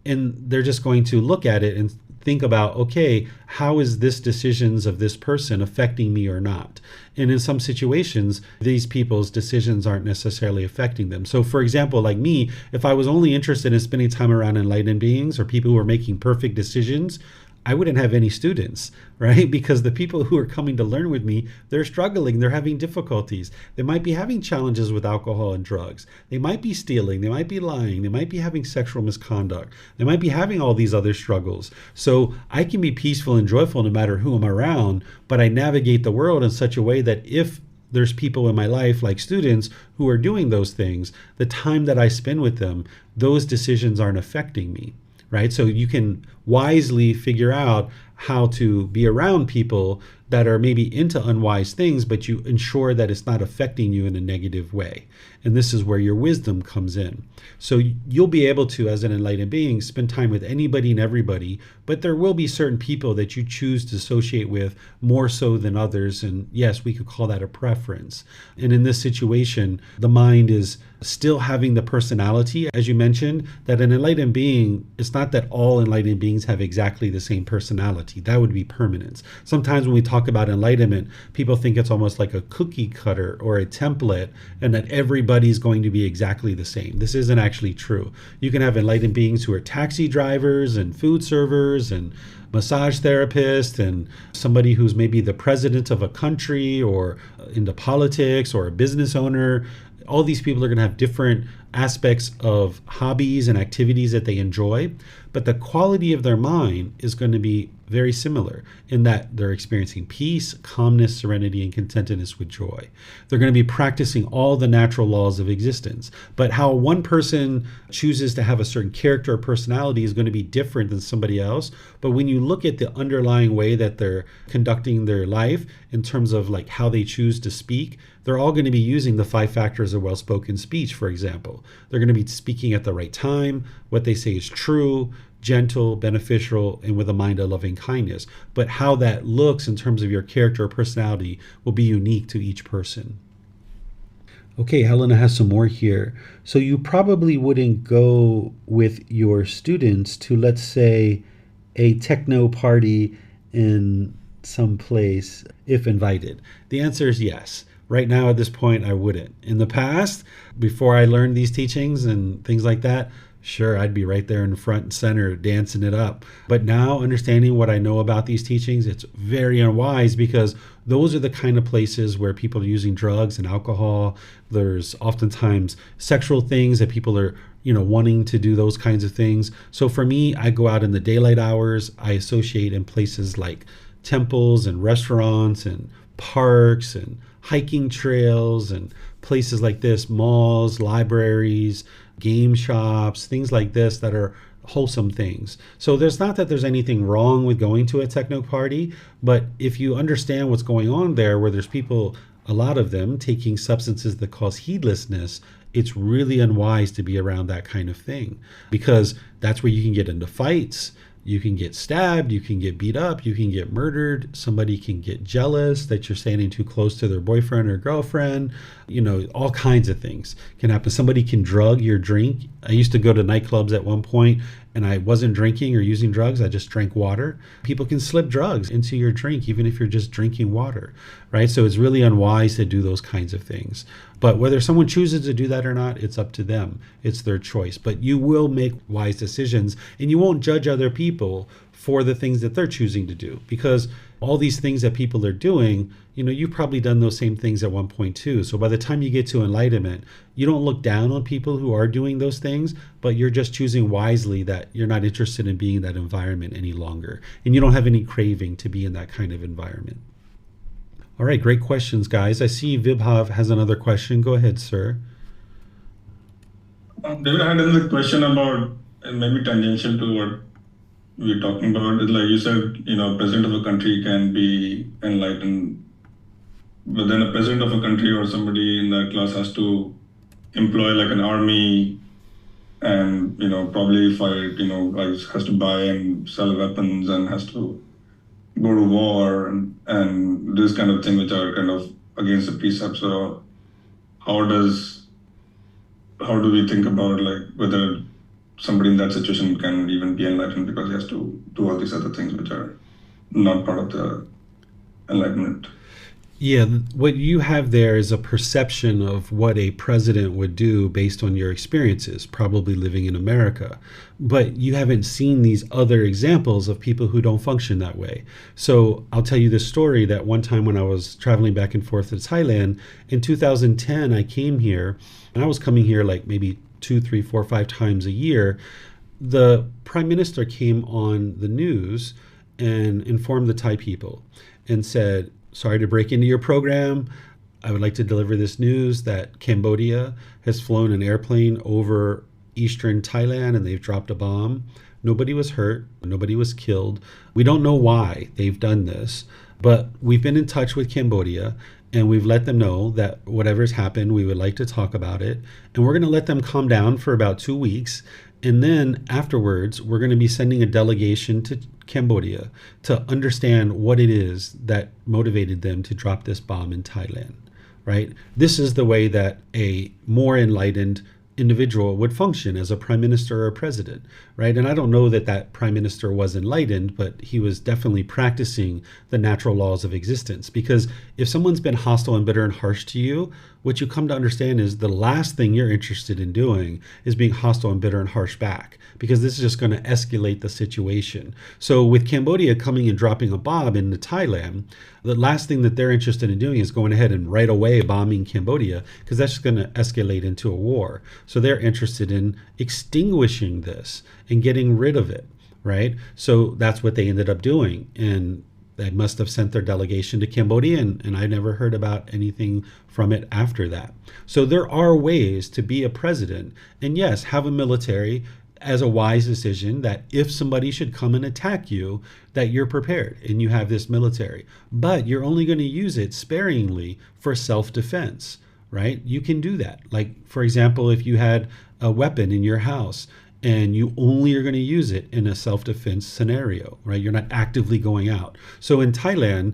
and they're just going to look at it and think about, okay, how is this decisions of this person affecting me or not? And in some situations, these people's decisions aren't necessarily affecting them. So for example, like me, if I was only interested in spending time around enlightened beings or people who are making perfect decisions, I wouldn't have any students, right? Because the people who are coming to learn with me, they're struggling, they're having difficulties. They might be having challenges with alcohol and drugs. They might be stealing, they might be lying, they might be having sexual misconduct. They might be having all these other struggles. So I can be peaceful and joyful no matter who I'm around, but I navigate the world in such a way that if there's people in my life, like students, who are doing those things, the time that I spend with them, those decisions aren't affecting me. Right? So you can wisely figure out how to be around people that are maybe into unwise things, but you ensure that it's not affecting you in a negative way. And this is where your wisdom comes in. So you'll be able to, as an enlightened being, spend time with anybody and everybody, but there will be certain people that you choose to associate with more so than others. And yes, we could call that a preference. And in this situation, the mind is still having the personality, as you mentioned, that an enlightened being, it's not that all enlightened beings have exactly the same personality. That would be permanence. Sometimes when we talk about enlightenment, people think it's almost like a cookie cutter or a template, and that everybody's going to be exactly the same. This isn't actually true. You can have enlightened beings who are taxi drivers and food servers and massage therapists and somebody who's maybe the president of a country or into politics or a business owner. All these people are going to have different aspects of hobbies and activities that they enjoy, but the quality of their mind is going to be very similar in that they're experiencing peace, calmness, serenity, and contentedness with joy. They're going to be practicing all the natural laws of existence. But how one person chooses to have a certain character or personality is going to be different than somebody else. But when you look at the underlying way that they're conducting their life in terms of like how they choose to speak, they're all going to be using the 5 factors of well-spoken speech, for example. They're going to be speaking at the right time. What they say is true, gentle, beneficial, and with a mind of loving kindness. But how that looks in terms of your character or personality will be unique to each person. Okay, Helena has some more here. So you probably wouldn't go with your students to, let's say, a techno party in some place if invited? The answer is yes. Right now at this point, I wouldn't. In the past, before I learned these teachings and things like that, sure, I'd be right there in the front and center dancing it up. But now, understanding what I know about these teachings, it's very unwise, because those are the kind of places where people are using drugs and alcohol. There's oftentimes sexual things that people are, wanting to do those kinds of things. So for me, I go out in the daylight hours. I associate in places like temples and restaurants and parks and hiking trails and places like this, malls, libraries, game shops, things like this that are wholesome things. So there's not that there's anything wrong with going to a techno party, but if you understand what's going on there, where there's people, a lot of them, taking substances that cause heedlessness, it's really unwise to be around that kind of thing, because that's where you can get into fights. You can get stabbed, you can get beat up, you can get murdered. Somebody can get jealous that you're standing too close to their boyfriend or girlfriend. All kinds of things can happen. Somebody can drug your drink. I used to go to nightclubs at one point, and I wasn't drinking or using drugs. I just drank water. People can slip drugs into your drink, even if you're just drinking water, right? So it's really unwise to do those kinds of things. But whether someone chooses to do that or not, it's up to them. It's their choice. But you will make wise decisions, and you won't judge other people for the things that they're choosing to do, because all these things that people are doing, you've probably done those same things at one point too. So by the time you get to enlightenment, you don't look down on people who are doing those things, but you're just choosing wisely that you're not interested in being in that environment any longer, and you don't have any craving to be in that kind of environment. All right, great questions, guys. I see Vibhav has another question. Go ahead, sir. David, I had another question about, maybe tangential to what we're talking about. Is like you said, president of a country can be enlightened, but then a president of a country or somebody in that class has to employ like an army and, probably fight, has to buy and sell weapons and has to go to war and this kind of thing, which are kind of against the precepts. So how do we think about like whether somebody in that situation can even be enlightened, because he has to do all these other things which are not part of the enlightenment? Yeah, what you have there is a perception of what a president would do based on your experiences, probably living in America. But you haven't seen these other examples of people who don't function that way. So I'll tell you this story that one time when I was traveling back and forth to Thailand, in 2010, I came here, and I was coming here like maybe 2, 3, 4, 5 times a year. The prime minister came on the news and informed the Thai people and said, "Sorry to break into your program. I would like to deliver this news that Cambodia has flown an airplane over eastern Thailand and they've dropped a bomb. Nobody was hurt. Nobody was killed. We don't know why they've done this, but we've been in touch with Cambodia and we've let them know that whatever's happened, we would like to talk about it. And we're going to let them calm down for about 2 weeks. And then afterwards, we're going to be sending a delegation to Cambodia to understand what it is that motivated them to drop this bomb in Thailand," right? This is the way that a more enlightened individual would function as a prime minister or a president, right? And I don't know that that prime minister was enlightened, but he was definitely practicing the natural laws of existence. Because if someone's been hostile and bitter and harsh to you, what you come to understand is the last thing you're interested in doing is being hostile and bitter and harsh back, because this is just going to escalate the situation. So with Cambodia coming and dropping a bomb into Thailand, the last thing that they're interested in doing is going ahead and right away bombing Cambodia, because that's just going to escalate into a war. So they're interested in extinguishing this and getting rid of it, right? So that's what they ended up doing. And they must have sent their delegation to Cambodia, and I never heard about anything from it after that. So there are ways to be a president, and yes, have a military as a wise decision, that if somebody should come and attack you, that you're prepared and you have this military. But you're only going to use it sparingly for self-defense, right? You can do that. Like, for example, if you had a weapon in your house and you only are going to use it in a self-defense scenario, right? You're not actively going out. So in Thailand,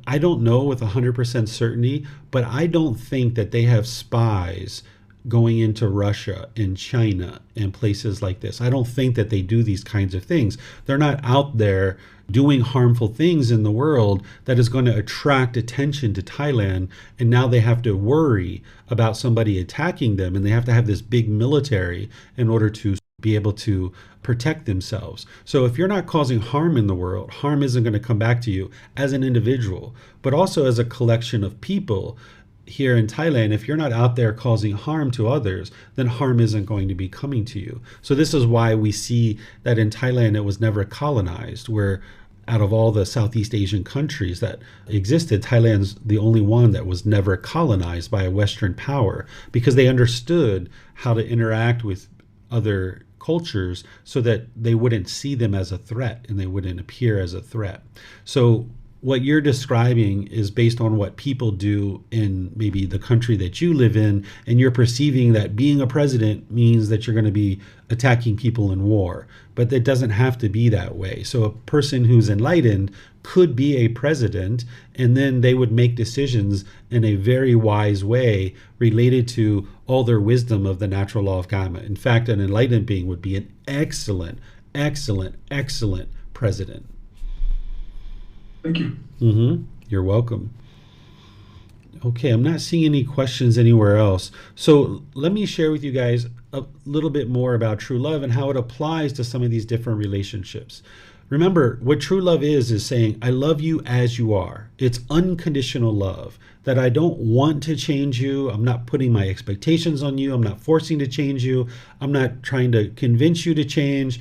I don't know with 100% certainty, but I don't think that they have spies going into Russia and China and places like this. I don't think that they do these kinds of things. They're not out there doing harmful things in the world that is going to attract attention to Thailand. And now they have to worry about somebody attacking them, and they have to have this big military in order to be able to protect themselves. So if you're not causing harm in the world, harm isn't going to come back to you as an individual, but also as a collection of people. Here in Thailand, if you're not out there causing harm to others, then harm isn't going to be coming to you. So this is why we see that in Thailand it was never colonized, where out of all the Southeast Asian countries that existed, Thailand's the only one that was never colonized by a Western power, because they understood how to interact with other cultures so that they wouldn't see them as a threat and they wouldn't appear as a threat. So what you're describing is based on what people do in maybe the country that you live in, and you're perceiving that being a president means that you're going to be attacking people in war. But it doesn't have to be that way. So a person who's enlightened could be a president, and then they would make decisions in a very wise way related to all their wisdom of the natural law of karma. In fact, an enlightened being would be an excellent, excellent, excellent president. Thank you. You're welcome. Okay, I'm not seeing any questions anywhere else. So let me share with you guys a little bit more about true love and how it applies to some of these different relationships. Remember, what true love is saying, I love you as you are. It's unconditional love, that I don't want to change you. I'm not putting my expectations on you. I'm not forcing to change you. I'm not trying to convince you to change.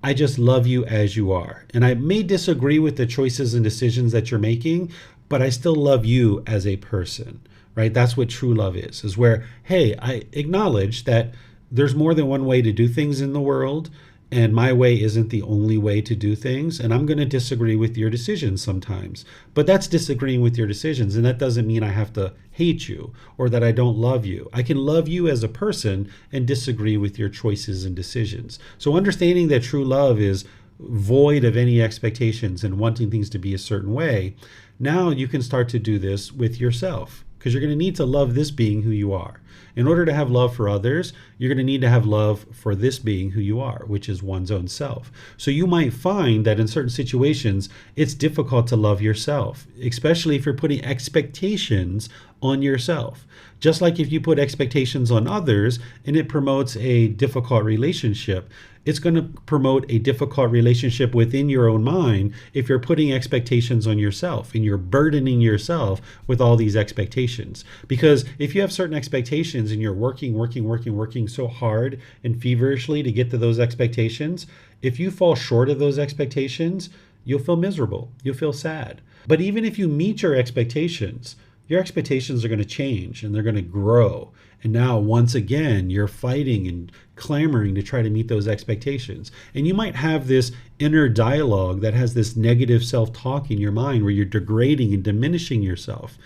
I just love you as you are. And I may disagree with the choices and decisions that you're making, but I still love you as a person, right? That's what true love is where, hey, I acknowledge that there's more than one way to do things in the world, and my way isn't the only way to do things, and I'm going to disagree with your decisions sometimes. But that's disagreeing with your decisions, and that doesn't mean I have to hate you or that I don't love you. I can love you as a person and disagree with your choices and decisions. So understanding that true love is void of any expectations and wanting things to be a certain way, now you can start to do this with yourself, because you're going to need to love this being who you are. In order to have love for others, you're going to need to have love for this being who you are, which is one's own self. So you might find that in certain situations, it's difficult to love yourself, especially if you're putting expectations on yourself. Just like if you put expectations on others and it promotes a difficult relationship, it's going to promote a difficult relationship within your own mind if you're putting expectations on yourself and you're burdening yourself with all these expectations. Because if you have certain expectations and you're working so hard and feverishly to get to those expectations, if you fall short of those expectations, you'll feel miserable. You'll feel sad. But even if you meet your expectations are going to change and they're going to grow. And now, once again, you're fighting and clamoring to try to meet those expectations. And you might have this inner dialogue that has this negative self-talk in your mind where you're degrading and diminishing yourself.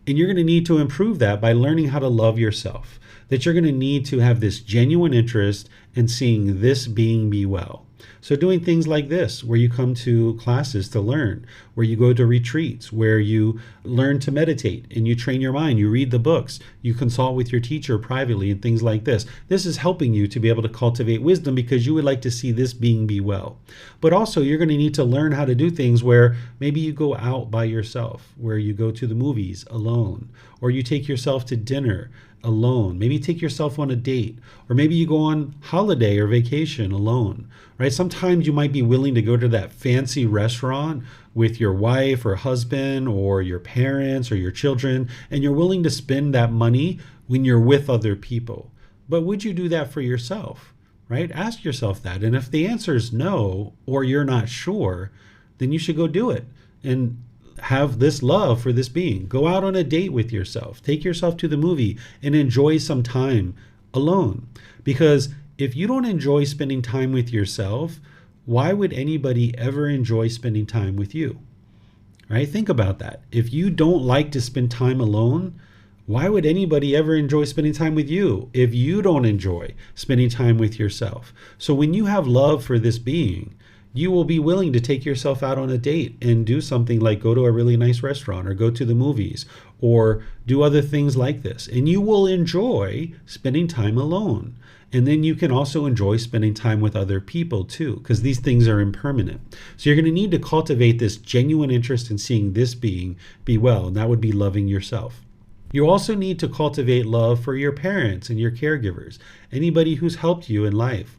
And you're going to need to improve that by learning how to love yourself. That you're going to need to have this genuine interest in seeing this being be well. So doing things like this, where you come to classes to learn, where you go to retreats, where you learn to meditate and you train your mind, you read the books, you consult with your teacher privately and things like this. This is helping you to be able to cultivate wisdom because you would like to see this being be well. But also you're going to need to learn how to do things where maybe you go out by yourself, where you go to the movies alone, or you take yourself to dinner alone. Maybe take yourself on a date, or maybe you go on holiday or vacation alone, right? Sometimes you might be willing to go to that fancy restaurant with your wife or husband or your parents or your children, and you're willing to spend that money when you're with other people. But would you do that for yourself, right? Ask yourself that. And if the answer is no, or you're not sure, then you should go do it and have this love for this being. Go out on a date with yourself. Take yourself to the movie and enjoy some time alone. Because if you don't enjoy spending time with yourself, why would anybody ever enjoy spending time with you? Right? Think about that. If you don't like to spend time alone, why would anybody ever enjoy spending time with you if you don't enjoy spending time with yourself? So when you have love for this being, you will be willing to take yourself out on a date and do something like go to a really nice restaurant or go to the movies or do other things like this. And you will enjoy spending time alone. And then you can also enjoy spending time with other people too, because these things are impermanent. So you're going to need to cultivate this genuine interest in seeing this being be well, and that would be loving yourself. You also need to cultivate love for your parents and your caregivers, anybody who's helped you in life.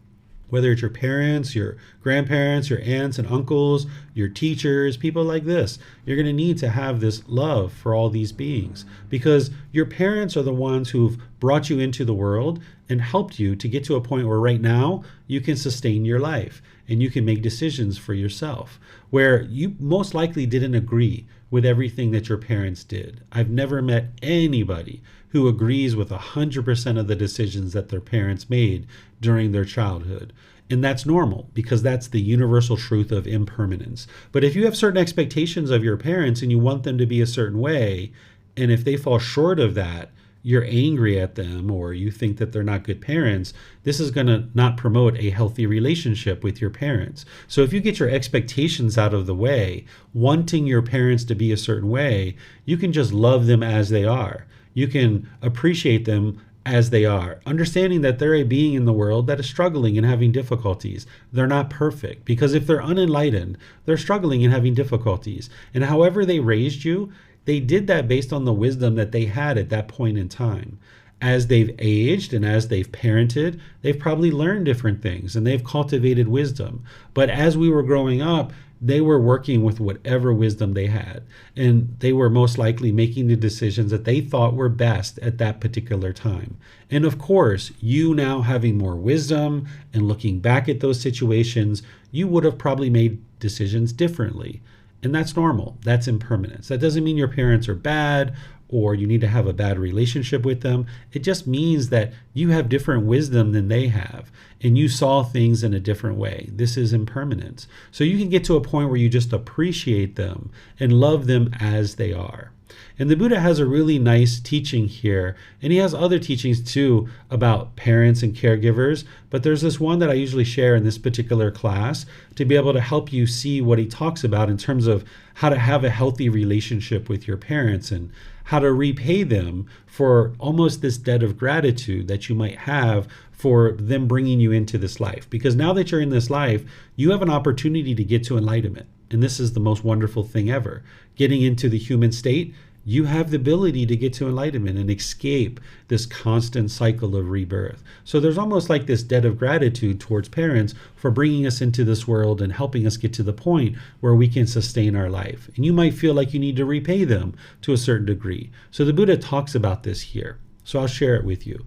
Whether it's your parents, your grandparents, your aunts and uncles, your teachers, people like this, you're going to need to have this love for all these beings, because your parents are the ones who've brought you into the world and helped you to get to a point where right now you can sustain your life and you can make decisions for yourself, where you most likely didn't agree with everything that your parents did. I've never met anybody who agrees with 100% of the decisions that their parents made during their childhood. And that's normal, because that's the universal truth of impermanence. But if you have certain expectations of your parents and you want them to be a certain way, and if they fall short of that, you're angry at them or you think that they're not good parents, this is going to not promote a healthy relationship with your parents. So if you get your expectations out of the way, wanting your parents to be a certain way, you can just love them as they are. You can appreciate them as they are, understanding that they're a being in the world that is struggling and having difficulties. They're not perfect, because if they're unenlightened, they're struggling and having difficulties. And however they raised you, they did that based on the wisdom that they had at that point in time. As they've aged and as they've parented, they've probably learned different things and they've cultivated wisdom. But as we were growing up, they were working with whatever wisdom they had. And they were most likely making the decisions that they thought were best at that particular time. And of course, you now having more wisdom and looking back at those situations, you would have probably made decisions differently. And that's normal. That's impermanence. That doesn't mean your parents are bad or you need to have a bad relationship with them. It just means that you have different wisdom than they have, and you saw things in a different way. This is impermanence. So you can get to a point where you just appreciate them and love them as they are. And the Buddha has a really nice teaching here, and he has other teachings too about parents and caregivers, but there's this one that I usually share in this particular class to be able to help you see what he talks about in terms of how to have a healthy relationship with your parents and how to repay them for almost this debt of gratitude that you might have for them bringing you into this life. Because now that you're in this life, you have an opportunity to get to enlightenment. And this is the most wonderful thing ever. Getting into the human state, you have the ability to get to enlightenment and escape this constant cycle of rebirth. So there's almost like this debt of gratitude towards parents for bringing us into this world and helping us get to the point where we can sustain our life. And you might feel like you need to repay them to a certain degree. So the Buddha talks about this here. So I'll share it with you.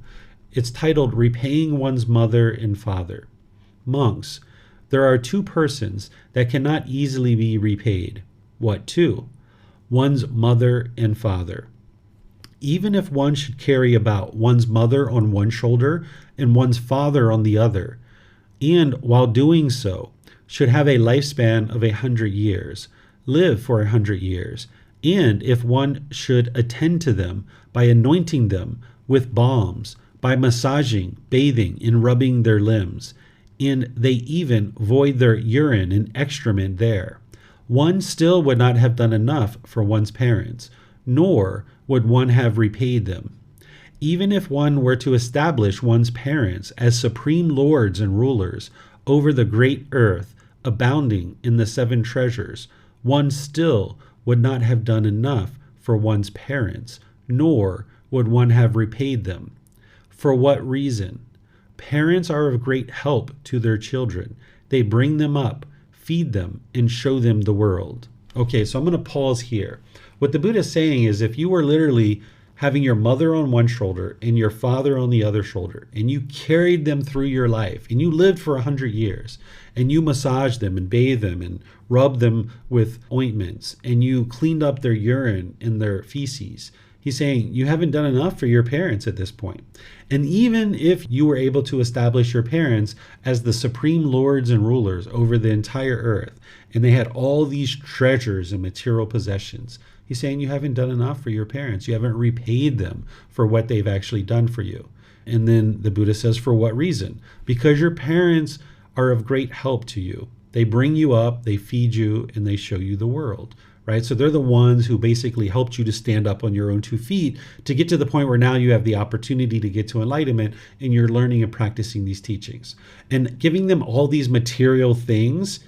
It's titled Repaying One's Mother and Father. Monks, there are two persons that cannot easily be repaid. What two? One's mother and father. Even if one should carry about one's mother on one shoulder and one's father on the other, and while doing so, should have a lifespan of 100 years, live for 100 years, and if one should attend to them by anointing them with balms, by massaging, bathing, and rubbing their limbs, and they even void their urine and excrement there, one still would not have done enough for one's parents, nor would one have repaid them. Even if one were to establish one's parents as supreme lords and rulers over the great earth, abounding in the 7 treasures, one still would not have done enough for one's parents, nor would one have repaid them. For what reason? Parents are of great help to their children. They bring them up, feed them, and show them the world. Okay, so I'm going to pause here. What the Buddha is saying is if you were literally having your mother on one shoulder and your father on the other shoulder, and you carried them through your life, and you lived for 100 years, and you massaged them and bathed them and rubbed them with ointments, and you cleaned up their urine and their feces, he's saying you haven't done enough for your parents at this point. And even if you were able to establish your parents as the supreme lords and rulers over the entire earth, and they had all these treasures and material possessions, he's saying you haven't done enough for your parents. You haven't repaid them for what they've actually done for you. And then the Buddha says, for what reason? Because your parents are of great help to you. They bring you up, they feed you, and they show you the world, right? So they're the ones who basically helped you to stand up on your own 2 feet to get to the point where now you have the opportunity to get to enlightenment and you're learning and practicing these teachings. And giving them all these material things,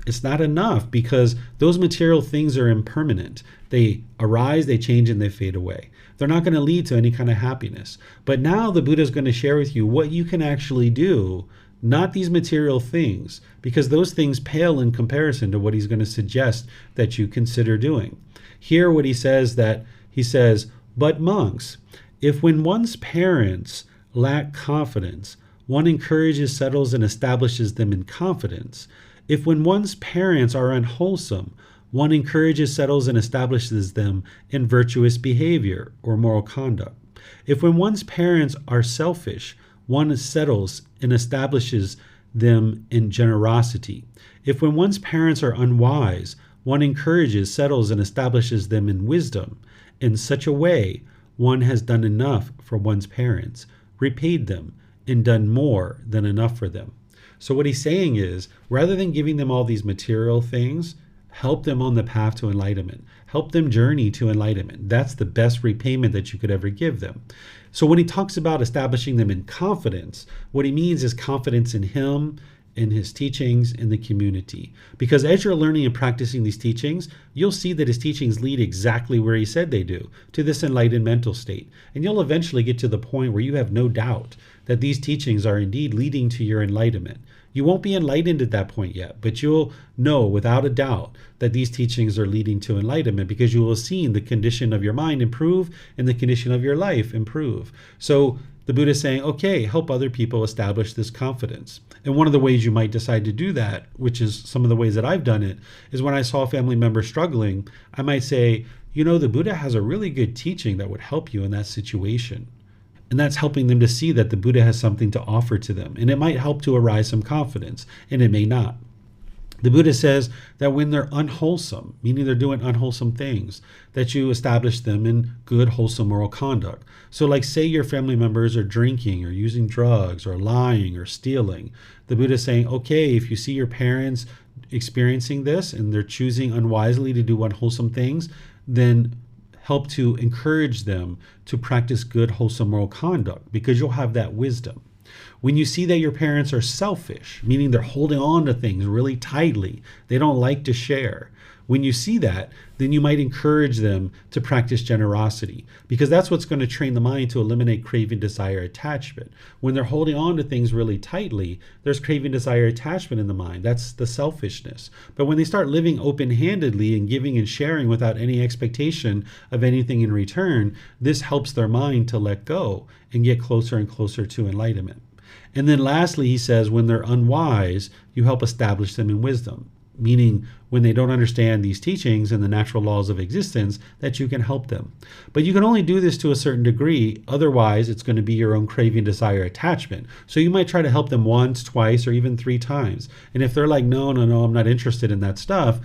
it's not enough, because those material things are impermanent. They arise, they change, and they fade away. They're not going to lead to any kind of happiness. But now the Buddha is going to share with you what you can actually do, not these material things, because those things pale in comparison to what he's going to suggest that you consider doing. Here what he says, but monks, if when one's parents lack confidence, one encourages, settles, and establishes them in confidence. If when one's parents are unwholesome, one encourages, settles, and establishes them in virtuous behavior or moral conduct. If when one's parents are selfish, one settles and establishes them in generosity. If when one's parents are unwise, one encourages, settles, and establishes them in wisdom. In such a way, one has done enough for one's parents, repaid them, and done more than enough for them. So what he's saying is, rather than giving them all these material things, help them on the path to enlightenment. Help them journey to enlightenment. That's the best repayment that you could ever give them. So when he talks about establishing them in confidence, what he means is confidence in him, in his teachings, in the community. Because as you're learning and practicing these teachings, you'll see that his teachings lead exactly where he said they do, to this enlightened mental state. And you'll eventually get to the point where you have no doubt that these teachings are indeed leading to your enlightenment. You won't be enlightened at that point yet, but you'll know without a doubt that these teachings are leading to enlightenment, because you will have seen the condition of your mind improve and the condition of your life improve. So the Buddha is saying, okay, help other people establish this confidence. And one of the ways you might decide to do that, which is some of the ways that I've done it, is when I saw a family member struggling, I might say, the Buddha has a really good teaching that would help you in that situation. And that's helping them to see that the Buddha has something to offer to them. And it might help to arise some confidence, and it may not. The Buddha says that when they're unwholesome, meaning they're doing unwholesome things, that you establish them in good, wholesome moral conduct. So like say your family members are drinking or using drugs or lying or stealing. The Buddha is saying, okay, if you see your parents experiencing this and they're choosing unwisely to do unwholesome things, then help to encourage them to practice good, wholesome moral conduct, because you'll have that wisdom. When you see that your parents are selfish, meaning they're holding on to things really tightly, they don't like to share. When you see that, then you might encourage them to practice generosity, because that's what's going to train the mind to eliminate craving, desire, attachment. When they're holding on to things really tightly, there's craving, desire, attachment in the mind. That's the selfishness. But when they start living open-handedly and giving and sharing without any expectation of anything in return, this helps their mind to let go and get closer and closer to enlightenment. And then lastly, he says, when they're unwise, you help establish them in wisdom, meaning when they don't understand these teachings and the natural laws of existence, that you can help them. But you can only do this to a certain degree. Otherwise, it's going to be your own craving, desire, attachment. So you might try to help them once, twice, or even 3 times. And if they're like, no, I'm not interested in that stuff,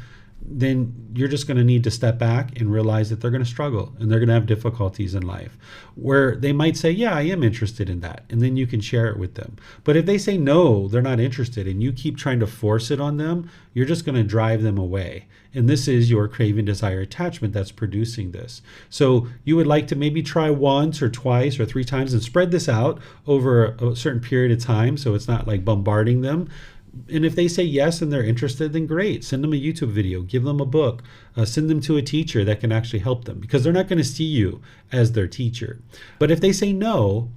then you're just going to need to step back and realize that they're going to struggle and they're going to have difficulties in life, where they might say, yeah, I am interested in that. And then you can share it with them. But if they say, no, they're not interested, and you keep trying to force it on them, you're just going to drive them away. And this is your craving, desire, attachment that's producing this. So you would like to maybe try once or twice or 3 times and spread this out over a certain period of time, so it's not like bombarding them. And if they say yes and they're interested, then great. Send them a YouTube video, give them a book, send them to a teacher that can actually help them, because they're not going to see you as their teacher. But if they say no,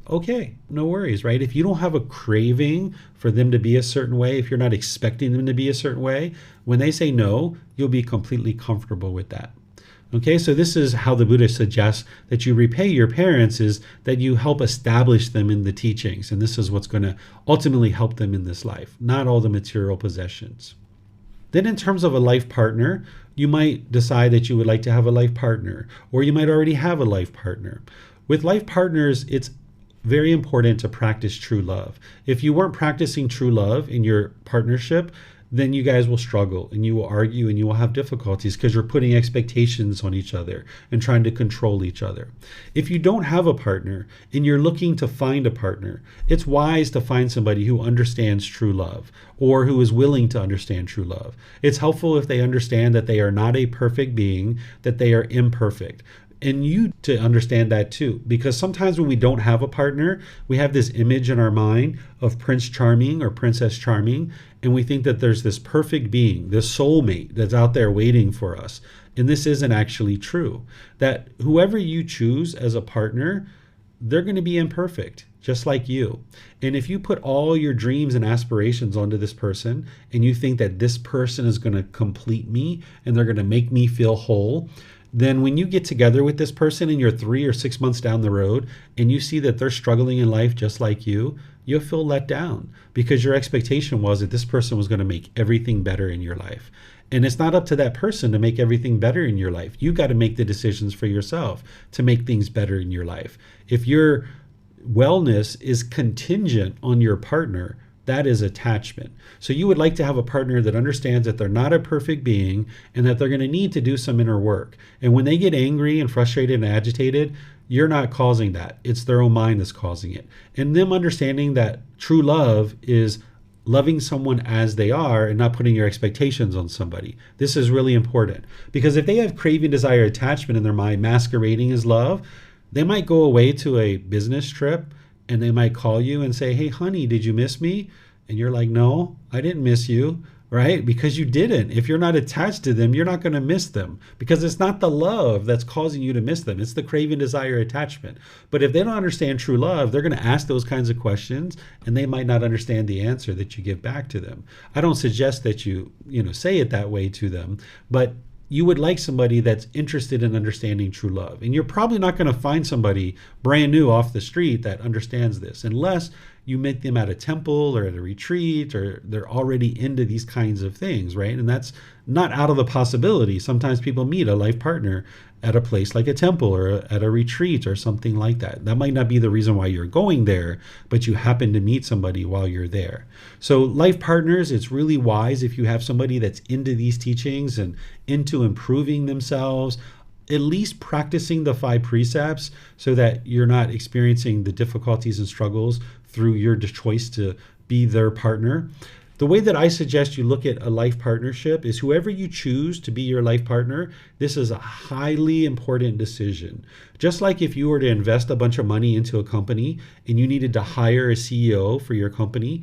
okay, no worries, right? If you don't have a craving for them to be a certain way, if you're not expecting them to be a certain way, when they say no, you'll be completely comfortable with that. Okay, so this is how the Buddha suggests that you repay your parents, is that you help establish them in the teachings. And this is what's going to ultimately help them in this life, not all the material possessions. Then in terms of a life partner, you might decide that you would like to have a life partner, or you might already have a life partner. With life partners, it's very important to practice true love. If you weren't practicing true love in your partnership, then you guys will struggle and you will argue and you will have difficulties because you're putting expectations on each other and trying to control each other. If you don't have a partner and you're looking to find a partner, it's wise to find somebody who understands true love or who is willing to understand true love. It's helpful if they understand that they are not a perfect being, that they are imperfect. And you to understand that too, because sometimes when we don't have a partner, we have this image in our mind of Prince Charming or Princess Charming, and we think that there's this perfect being, this soulmate that's out there waiting for us. And this isn't actually true. That whoever you choose as a partner, they're going to be imperfect, just like you. And if you put all your dreams and aspirations onto this person, and you think that this person is going to complete me and they're going to make me feel whole, then when you get together with this person and you're 3 or 6 months down the road and you see that they're struggling in life just like you'll feel let down because your expectation was that this person was going to make everything better in your life. And it's not up to that person to make everything better in your life. You got to make the decisions for yourself to make things better in your life. If your wellness is contingent on your partner, that is attachment. So you would like to have a partner that understands that they're not a perfect being and that they're going to need to do some inner work. And when they get angry and frustrated and agitated, you're not causing that. It's their own mind that's causing it. And them understanding that true love is loving someone as they are and not putting your expectations on somebody. This is really important because if they have craving, desire, attachment in their mind masquerading as love, they might go away to a business trip and they might call you and say, "Hey, honey, did you miss me?" And you're like, "No, I didn't miss you," right? Because you didn't. If you're not attached to them, you're not going to miss them because it's not the love that's causing you to miss them. It's the craving, desire, attachment. But if they don't understand true love, they're going to ask those kinds of questions and they might not understand the answer that you give back to them. I don't suggest that you say it that way to them, but you would like somebody that's interested in understanding true love. And you're probably not going to find somebody brand new off the street that understands this unless you meet them at a temple or at a retreat or they're already into these kinds of things, right? And that's not out of the possibility. Sometimes people meet a life partner at a place like a temple or at a retreat or something like that. That might not be the reason why you're going there, but you happen to meet somebody while you're there. So life partners, it's really wise if you have somebody that's into these teachings and into improving themselves, at least practicing the 5 precepts so that you're not experiencing the difficulties and struggles through your choice to be their partner. The way that I suggest you look at a life partnership is whoever you choose to be your life partner, this is a highly important decision. Just like if you were to invest a bunch of money into a company and you needed to hire a CEO for your company,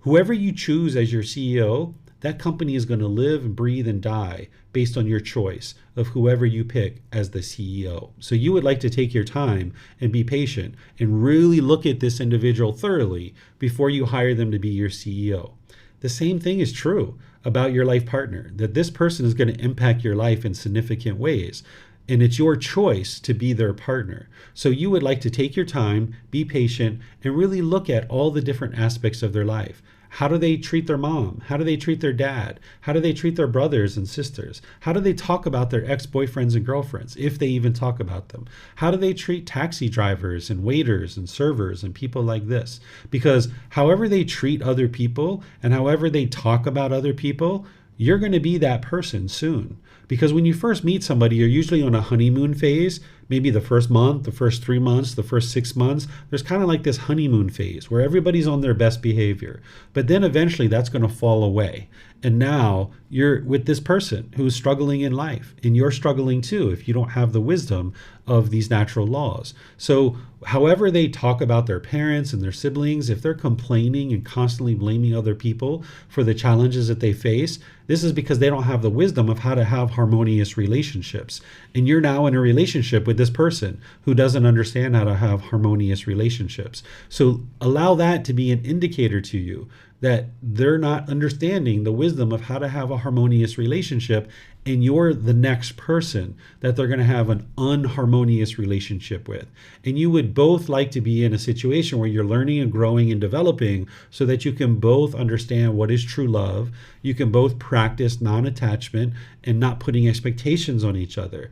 whoever you choose as your CEO, that company is going to live and breathe and die based on your choice of whoever you pick as the CEO. So you would like to take your time and be patient and really look at this individual thoroughly before you hire them to be your CEO. The same thing is true about your life partner, that this person is going to impact your life in significant ways. And it's your choice to be their partner. So you would like to take your time, be patient, and really look at all the different aspects of their life. How do they treat their mom? How do they treat their dad? How do they treat their brothers and sisters? How do they talk about their ex-boyfriends and girlfriends, if they even talk about them? How do they treat taxi drivers and waiters and servers and people like this? Because however they treat other people and however they talk about other people, you're going to be that person soon. Because when you first meet somebody, you're usually on a honeymoon phase, maybe the first month, the first 3 months, the first 6 months. There's kind of like this honeymoon phase where everybody's on their best behavior. But then eventually that's going to fall away. And now you're with this person who's struggling in life, and you're struggling too if you don't have the wisdom of these natural laws. So however they talk about their parents and their siblings, if they're complaining and constantly blaming other people for the challenges that they face, this is because they don't have the wisdom of how to have harmonious relationships. And you're now in a relationship with this person who doesn't understand how to have harmonious relationships. So allow that to be an indicator to you that they're not understanding the wisdom of how to have a harmonious relationship, and you're the next person that they're going to have an unharmonious relationship with. And you would both like to be in a situation where you're learning and growing and developing so that you can both understand what is true love. You can both practice non-attachment and not putting expectations on each other.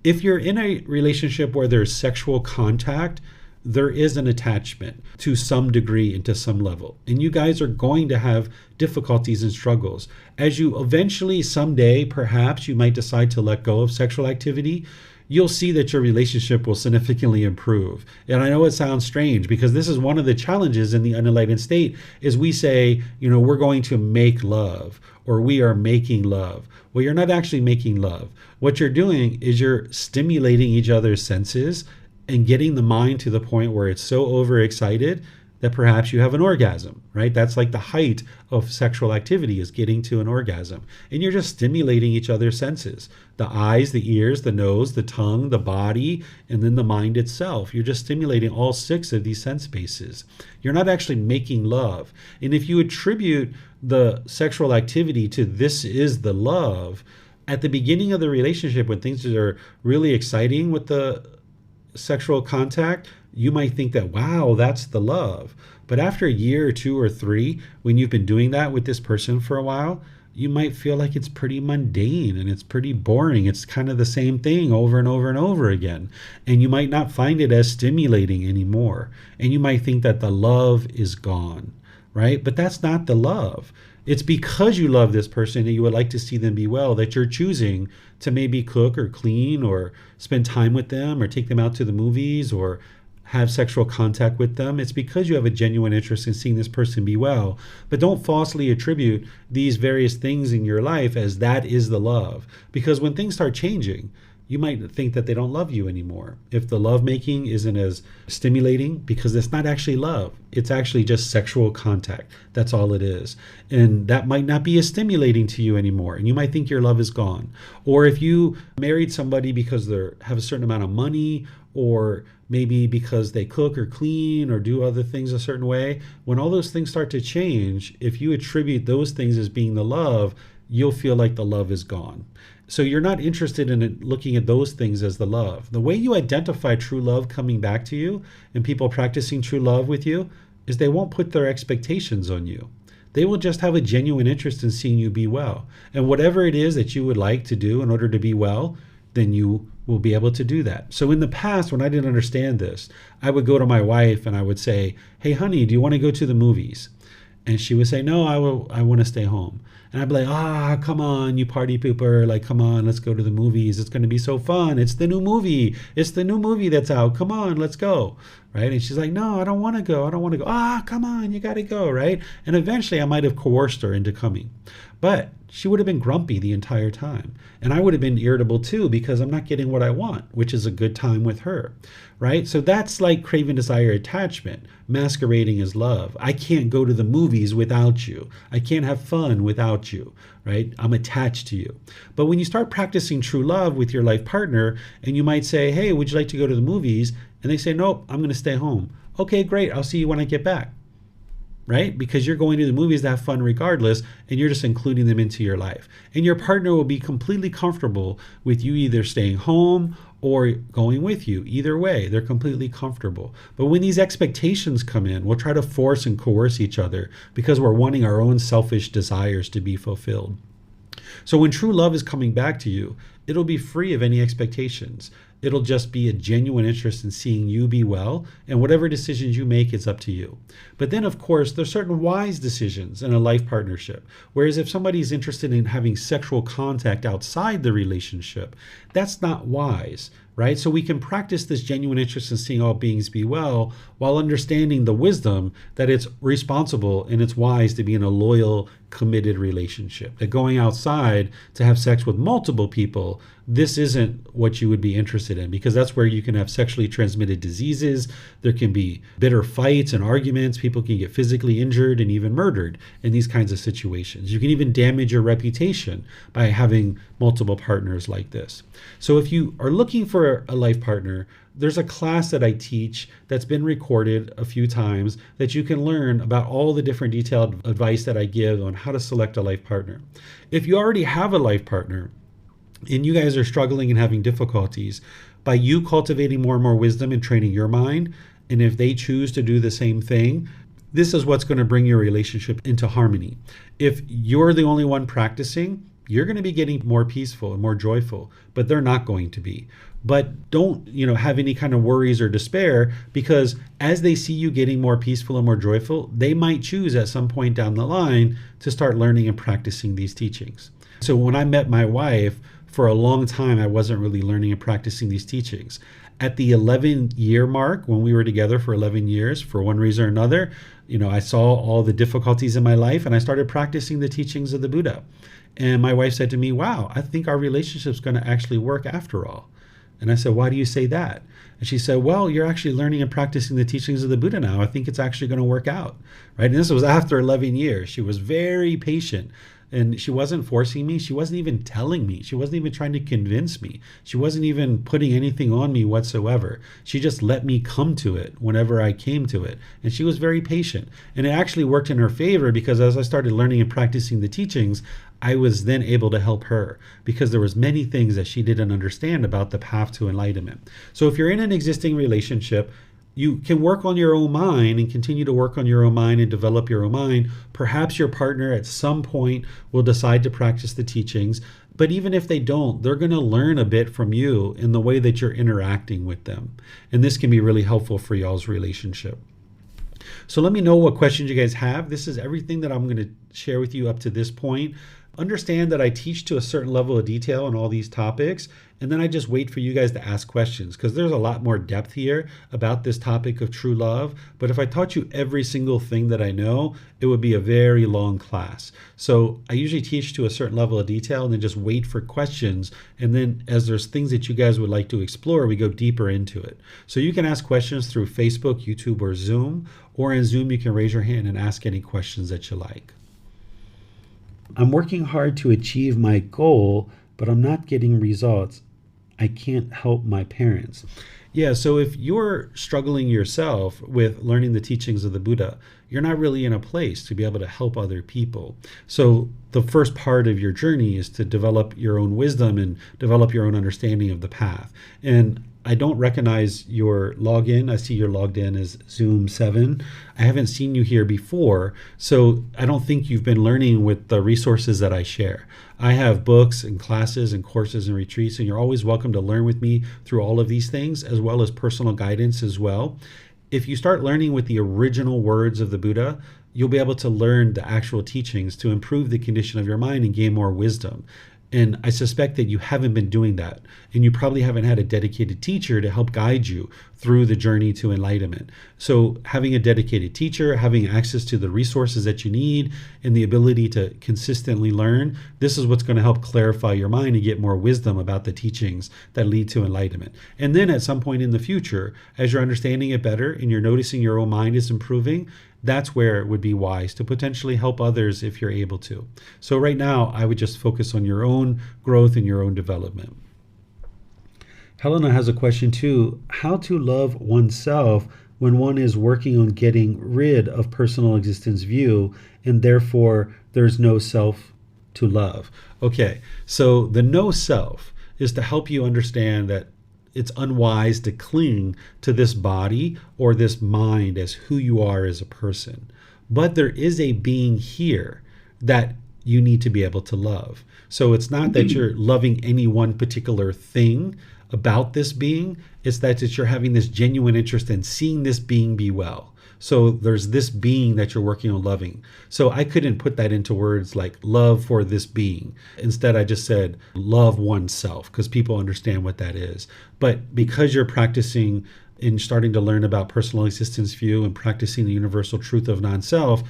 If you're in a relationship where there's sexual contact, there is an attachment to some degree and to some level. And you guys are going to have difficulties and struggles. As you eventually, someday, perhaps you might decide to let go of sexual activity, you'll see that your relationship will significantly improve. And I know it sounds strange because this is one of the challenges in the unenlightened state is we say, we're going to make love or we are making love. Well, you're not actually making love. What you're doing is you're stimulating each other's senses and getting the mind to the point where it's so overexcited that perhaps you have an orgasm, right? That's like the height of sexual activity, is getting to an orgasm. And you're just stimulating each other's senses. The eyes, the ears, the nose, the tongue, the body, and then the mind itself. You're just stimulating all 6 of these sense bases. You're not actually making love. And if you attribute the sexual activity to this is the love, at the beginning of the relationship when things are really exciting with the sexual contact, you might think that, wow, that's the love. But after a year or 2 or 3, when you've been doing that with this person for a while, you might feel like it's pretty mundane and it's pretty boring. It's kind of the same thing over and over and over again. And you might not find it as stimulating anymore. And you might think that the love is gone, right? But that's not the love. It's because you love this person and you would like to see them be well that you're choosing to maybe cook or clean or spend time with them or take them out to the movies or have sexual contact with them. It's because you have a genuine interest in seeing this person be well. But don't falsely attribute these various things in your life as that is the love. Because when things start changing, you might think that they don't love you anymore. If the lovemaking isn't as stimulating, because it's not actually love. It's actually just sexual contact. That's all it is. And that might not be as stimulating to you anymore. And you might think your love is gone. Or if you married somebody because they have a certain amount of money, or maybe because they cook or clean or do other things a certain way, when all those things start to change, if you attribute those things as being the love, you'll feel like the love is gone. So you're not interested in looking at those things as the love. The way you identify true love coming back to you and people practicing true love with you is they won't put their expectations on you. They will just have a genuine interest in seeing you be well. And whatever it is that you would like to do in order to be well, then you will be able to do that. So in the past, when I didn't understand this, I would go to my wife and I would say, hey, honey, do you want to go to the movies? And she would say, no, I want to stay home. And I'd be like, come on, you party pooper. Like, come on, let's go to the movies. It's going to be so fun. It's the new movie. It's the new movie that's out. Come on, let's go. Right? And she's like, no, I don't want to go. I don't want to go. Come on, you got to go. Right? And eventually I might have coerced her into coming. But she would have been grumpy the entire time. And I would have been irritable too, because I'm not getting what I want, which is a good time with her, right? So that's like craving, desire, attachment, masquerading as love. I can't go to the movies without you. I can't have fun without you, right? I'm attached to you. But when you start practicing true love with your life partner, and you might say, hey, would you like to go to the movies? And they say, nope, I'm going to stay home. Okay, great. I'll see you when I get back. Right? Because you're going to the movies to have fun regardless, and you're just including them into your life. And your partner will be completely comfortable with you either staying home or going with you. Either way, they're completely comfortable. But when these expectations come in, we'll try to force and coerce each other because we're wanting our own selfish desires to be fulfilled. So when true love is coming back to you, it'll be free of any expectations. It'll just be a genuine interest in seeing you be well, and whatever decisions you make, it's up to you. But then, of course, there's certain wise decisions in a life partnership. Whereas if somebody's interested in having sexual contact outside the relationship, that's not wise, right? So we can practice this genuine interest in seeing all beings be well while understanding the wisdom that it's responsible and it's wise to be in a loyal, committed relationship. That going outside to have sex with multiple people, this isn't what you would be interested in, because that's where you can have sexually transmitted diseases. There can be bitter fights and arguments. People can get physically injured and even murdered in these kinds of situations. You can even damage your reputation by having multiple partners like this. So if you are looking for a life partner, there's a class that I teach that's been recorded a few times that you can learn about all the different detailed advice that I give on how to select a life partner. If you already have a life partner and you guys are struggling and having difficulties, by you cultivating more and more wisdom and training your mind, and if they choose to do the same thing, this is what's going to bring your relationship into harmony. If you're the only one practicing, You're going to be getting more peaceful and more joyful, but they're not going to be. But don't, have any kind of worries or despair, because as they see you getting more peaceful and more joyful, they might choose at some point down the line to start learning and practicing these teachings. So when I met my wife, for a long time, I wasn't really learning and practicing these teachings. At the 11-year mark, when we were together for 11 years, for one reason or another, I saw all the difficulties in my life and I started practicing the teachings of the Buddha. And my wife said to me, wow, I think our relationship's going to actually work after all. And I said, why do you say that? And she said, well, you're actually learning and practicing the teachings of the Buddha now. I think it's actually going to work out. Right? And this was after 11 years. She was very patient. And she wasn't forcing me. She wasn't even telling me. She wasn't even trying to convince me. She wasn't even putting anything on me whatsoever. She just let me come to it whenever I came to it. And she was very patient. And it actually worked in her favor, because as I started learning and practicing the teachings, I was then able to help her, because there was many things that she didn't understand about the path to enlightenment. So if you're in an existing relationship, you can work on your own mind and continue to work on your own mind and develop your own mind. Perhaps your partner at some point will decide to practice the teachings, but even if they don't, they're going to learn a bit from you in the way that you're interacting with them. And this can be really helpful for y'all's relationship. So let me know what questions you guys have. This is everything that I'm going to share with you up to this point. Understand that I teach to a certain level of detail on all these topics, and then I just wait for you guys to ask questions, because there's a lot more depth here about this topic of true love. But if I taught you every single thing that I know, it would be a very long class. So I usually teach to a certain level of detail and then just wait for questions. And then as there's things that you guys would like to explore, we go deeper into it. So you can ask questions through Facebook, YouTube, or Zoom, or in Zoom, you can raise your hand and ask any questions that you like. I'm working hard to achieve my goal, but I'm not getting results. I can't help my parents. Yeah, so if you're struggling yourself with learning the teachings of the Buddha, you're not really in a place to be able to help other people. So the first part of your journey is to develop your own wisdom and develop your own understanding of the path. And I don't recognize your login. I see you're logged in as Zoom 7. I haven't seen you here before, so I don't think you've been learning with the resources that I share. I have books and classes and courses and retreats, and you're always welcome to learn with me through all of these things, as well as personal guidance as well. If you start learning with the original words of the Buddha, you'll be able to learn the actual teachings to improve the condition of your mind and gain more wisdom. And I suspect that you haven't been doing that. And you probably haven't had a dedicated teacher to help guide you through the journey to enlightenment. So having a dedicated teacher, having access to the resources that you need, and the ability to consistently learn, this is what's going to help clarify your mind and get more wisdom about the teachings that lead to enlightenment. And then at some point in the future, as you're understanding it better and you're noticing your own mind is improving, that's where it would be wise to potentially help others if you're able to. So right now, I would just focus on your own growth and your own development. Helena has a question too. How to love oneself when one is working on getting rid of personal existence view, and therefore there's no self to love? Okay, so the no self is to help you understand that it's unwise to cling to this body or this mind as who you are as a person. But there is a being here that you need to be able to love. So it's not that you're loving any one particular thing about this being, it's that you're having this genuine interest in seeing this being be well. So there's this being that you're working on loving. So I couldn't put that into words like love for this being. Instead, I just said love oneself, because people understand what that is. But because you're practicing and starting to learn about personal existence view and practicing the universal truth of non-self,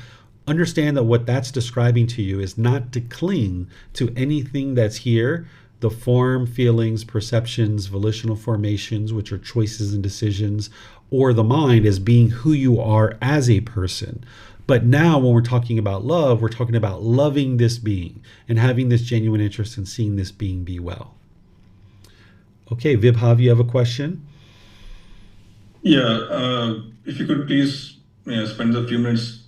understand that what that's describing to you is not to cling to anything that's here, the form, feelings, perceptions, volitional formations, which are choices and decisions, or the mind as being who you are as a person. But now when we're talking about love, we're talking about loving this being and having this genuine interest in seeing this being be well. Okay, Vibhav, you have a question? Yeah, if you could please spend a few minutes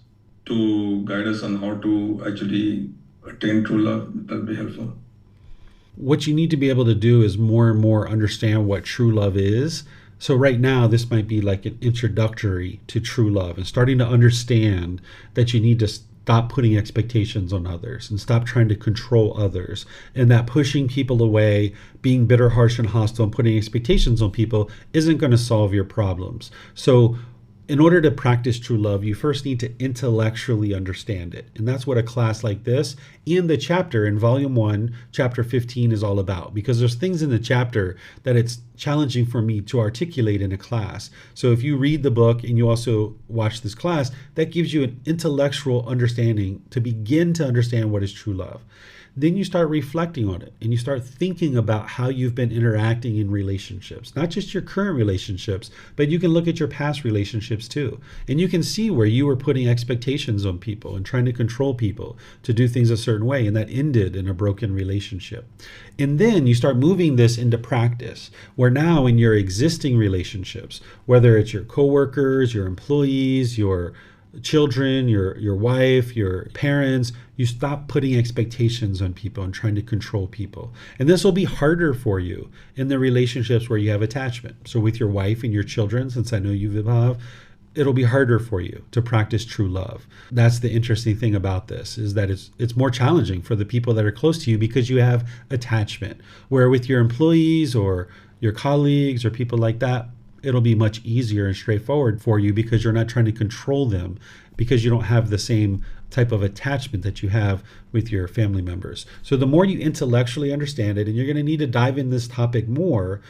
to guide us on how to actually attain true love, that'd be helpful. What you need to be able to do is more and more understand what true love is. So right now, this might be like an introductory to true love and starting to understand that you need to stop putting expectations on others and stop trying to control others, and that pushing people away, being bitter, harsh, and hostile, and putting expectations on people isn't going to solve your problems. So in order to practice true love, you first need to intellectually understand it. And that's what a class like this and the chapter in Volume 1, Chapter 15 is all about, because there's things in the chapter that it's challenging for me to articulate in a class. So if you read the book and you also watch this class, that gives you an intellectual understanding to begin to understand what is true love. Then you start reflecting on it and you start thinking about how you've been interacting in relationships, not just your current relationships, but you can look at your past relationships too. And you can see where you were putting expectations on people and trying to control people to do things a certain way, and that ended in a broken relationship. And then you start moving this into practice, where now in your existing relationships, whether it's your coworkers, your employees, your children, your wife, your parents, you stop putting expectations on people and trying to control people. And this will be harder for you in the relationships where you have attachment. So with your wife and your children, since I know you have, it'll be harder for you to practice true love. That's the interesting thing about this, is that it's more challenging for the people that are close to you because you have attachment. Where with your employees or your colleagues or people like that, it'll be much easier and straightforward for you because you're not trying to control them, because you don't have the same type of attachment that you have with your family members. So the more you intellectually understand it, and you're going to need to dive in this topic more,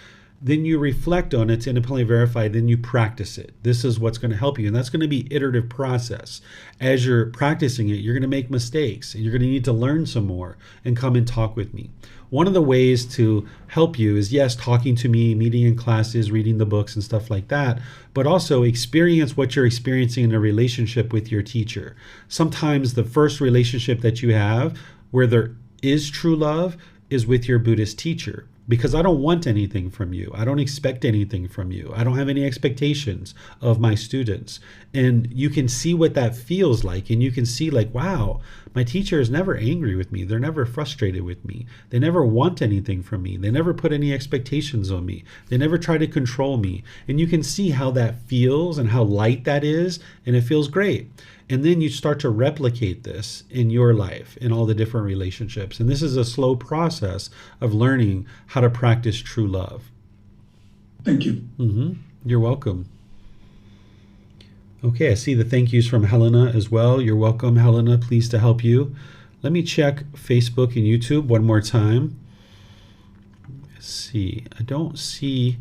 then you reflect on it, it's independently verified, then you practice it. This is what's going to help you. And that's going to be iterative process. As you're practicing it, you're going to make mistakes and you're going to need to learn some more and come and talk with me. One of the ways to help you is, yes, talking to me, meeting in classes, reading the books and stuff like that, but also experience what you're experiencing in a relationship with your teacher. Sometimes the first relationship that you have where there is true love is with your Buddhist teacher. Because I don't want anything from you. I don't expect anything from you. I don't have any expectations of my students. And you can see what that feels like. And you can see like, wow, my teacher is never angry with me. They're never frustrated with me. They never want anything from me. They never put any expectations on me. They never try to control me. And you can see how that feels and how light that is. And it feels great. And then you start to replicate this in your life, in all the different relationships. And this is a slow process of learning how to practice true love. Thank you. You're welcome. Okay, I see the thank yous from Helena as well. You're welcome, Helena. Pleased to help you. Let me check Facebook and YouTube one more time. Let's see. I don't see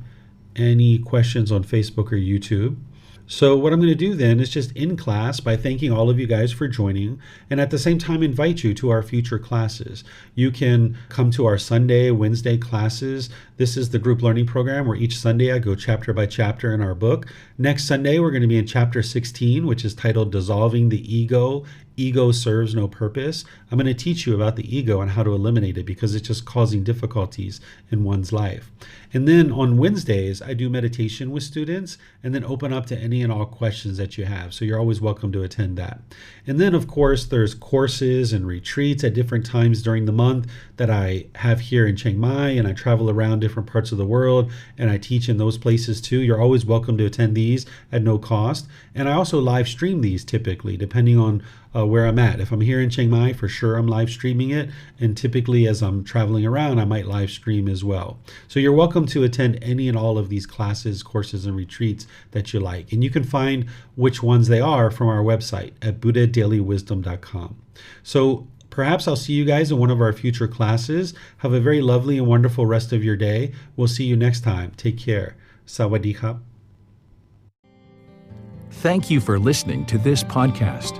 any questions on Facebook or YouTube. So what I'm going to do then is just end class by thanking all of you guys for joining, and at the same time invite you to our future classes. You can come to our Sunday, Wednesday classes. This is the group learning program where each Sunday I go chapter by chapter in our book. Next Sunday we're going to be in chapter 16, which is titled Dissolving the Ego. Ego serves no purpose. I'm going to teach you about the ego and how to eliminate it because it's just causing difficulties in one's life. And then on Wednesdays, I do meditation with students and then open up to any and all questions that you have. So you're always welcome to attend that. And then, of course, there's courses and retreats at different times during the month that I have here in Chiang Mai, and I travel around different parts of the world and I teach in those places too. You're always welcome to attend these at no cost. And I also live stream these typically, depending on where I'm at. If I'm here in Chiang Mai, for sure I'm live streaming it. And typically as I'm traveling around, I might live stream as well. So you're welcome to attend any and all of these classes, courses, and retreats that you like. And you can find which ones they are from our website at buddhadailywisdom.com. So perhaps I'll see you guys in one of our future classes. Have a very lovely and wonderful rest of your day. We'll see you next time. Take care. Sawadee khap. Thank you for listening to this podcast.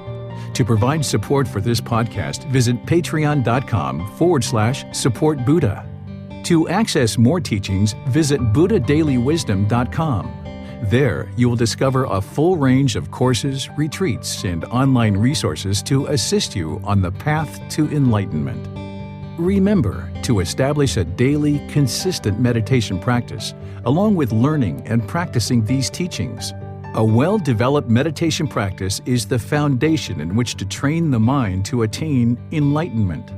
To provide support for this podcast, visit patreon.com/support Buddha. To access more teachings, visit buddhadailywisdom.com. There, you will discover a full range of courses, retreats, and online resources to assist you on the path to enlightenment. Remember to establish a daily, consistent meditation practice, along with learning and practicing these teachings. A well-developed meditation practice is the foundation in which to train the mind to attain enlightenment.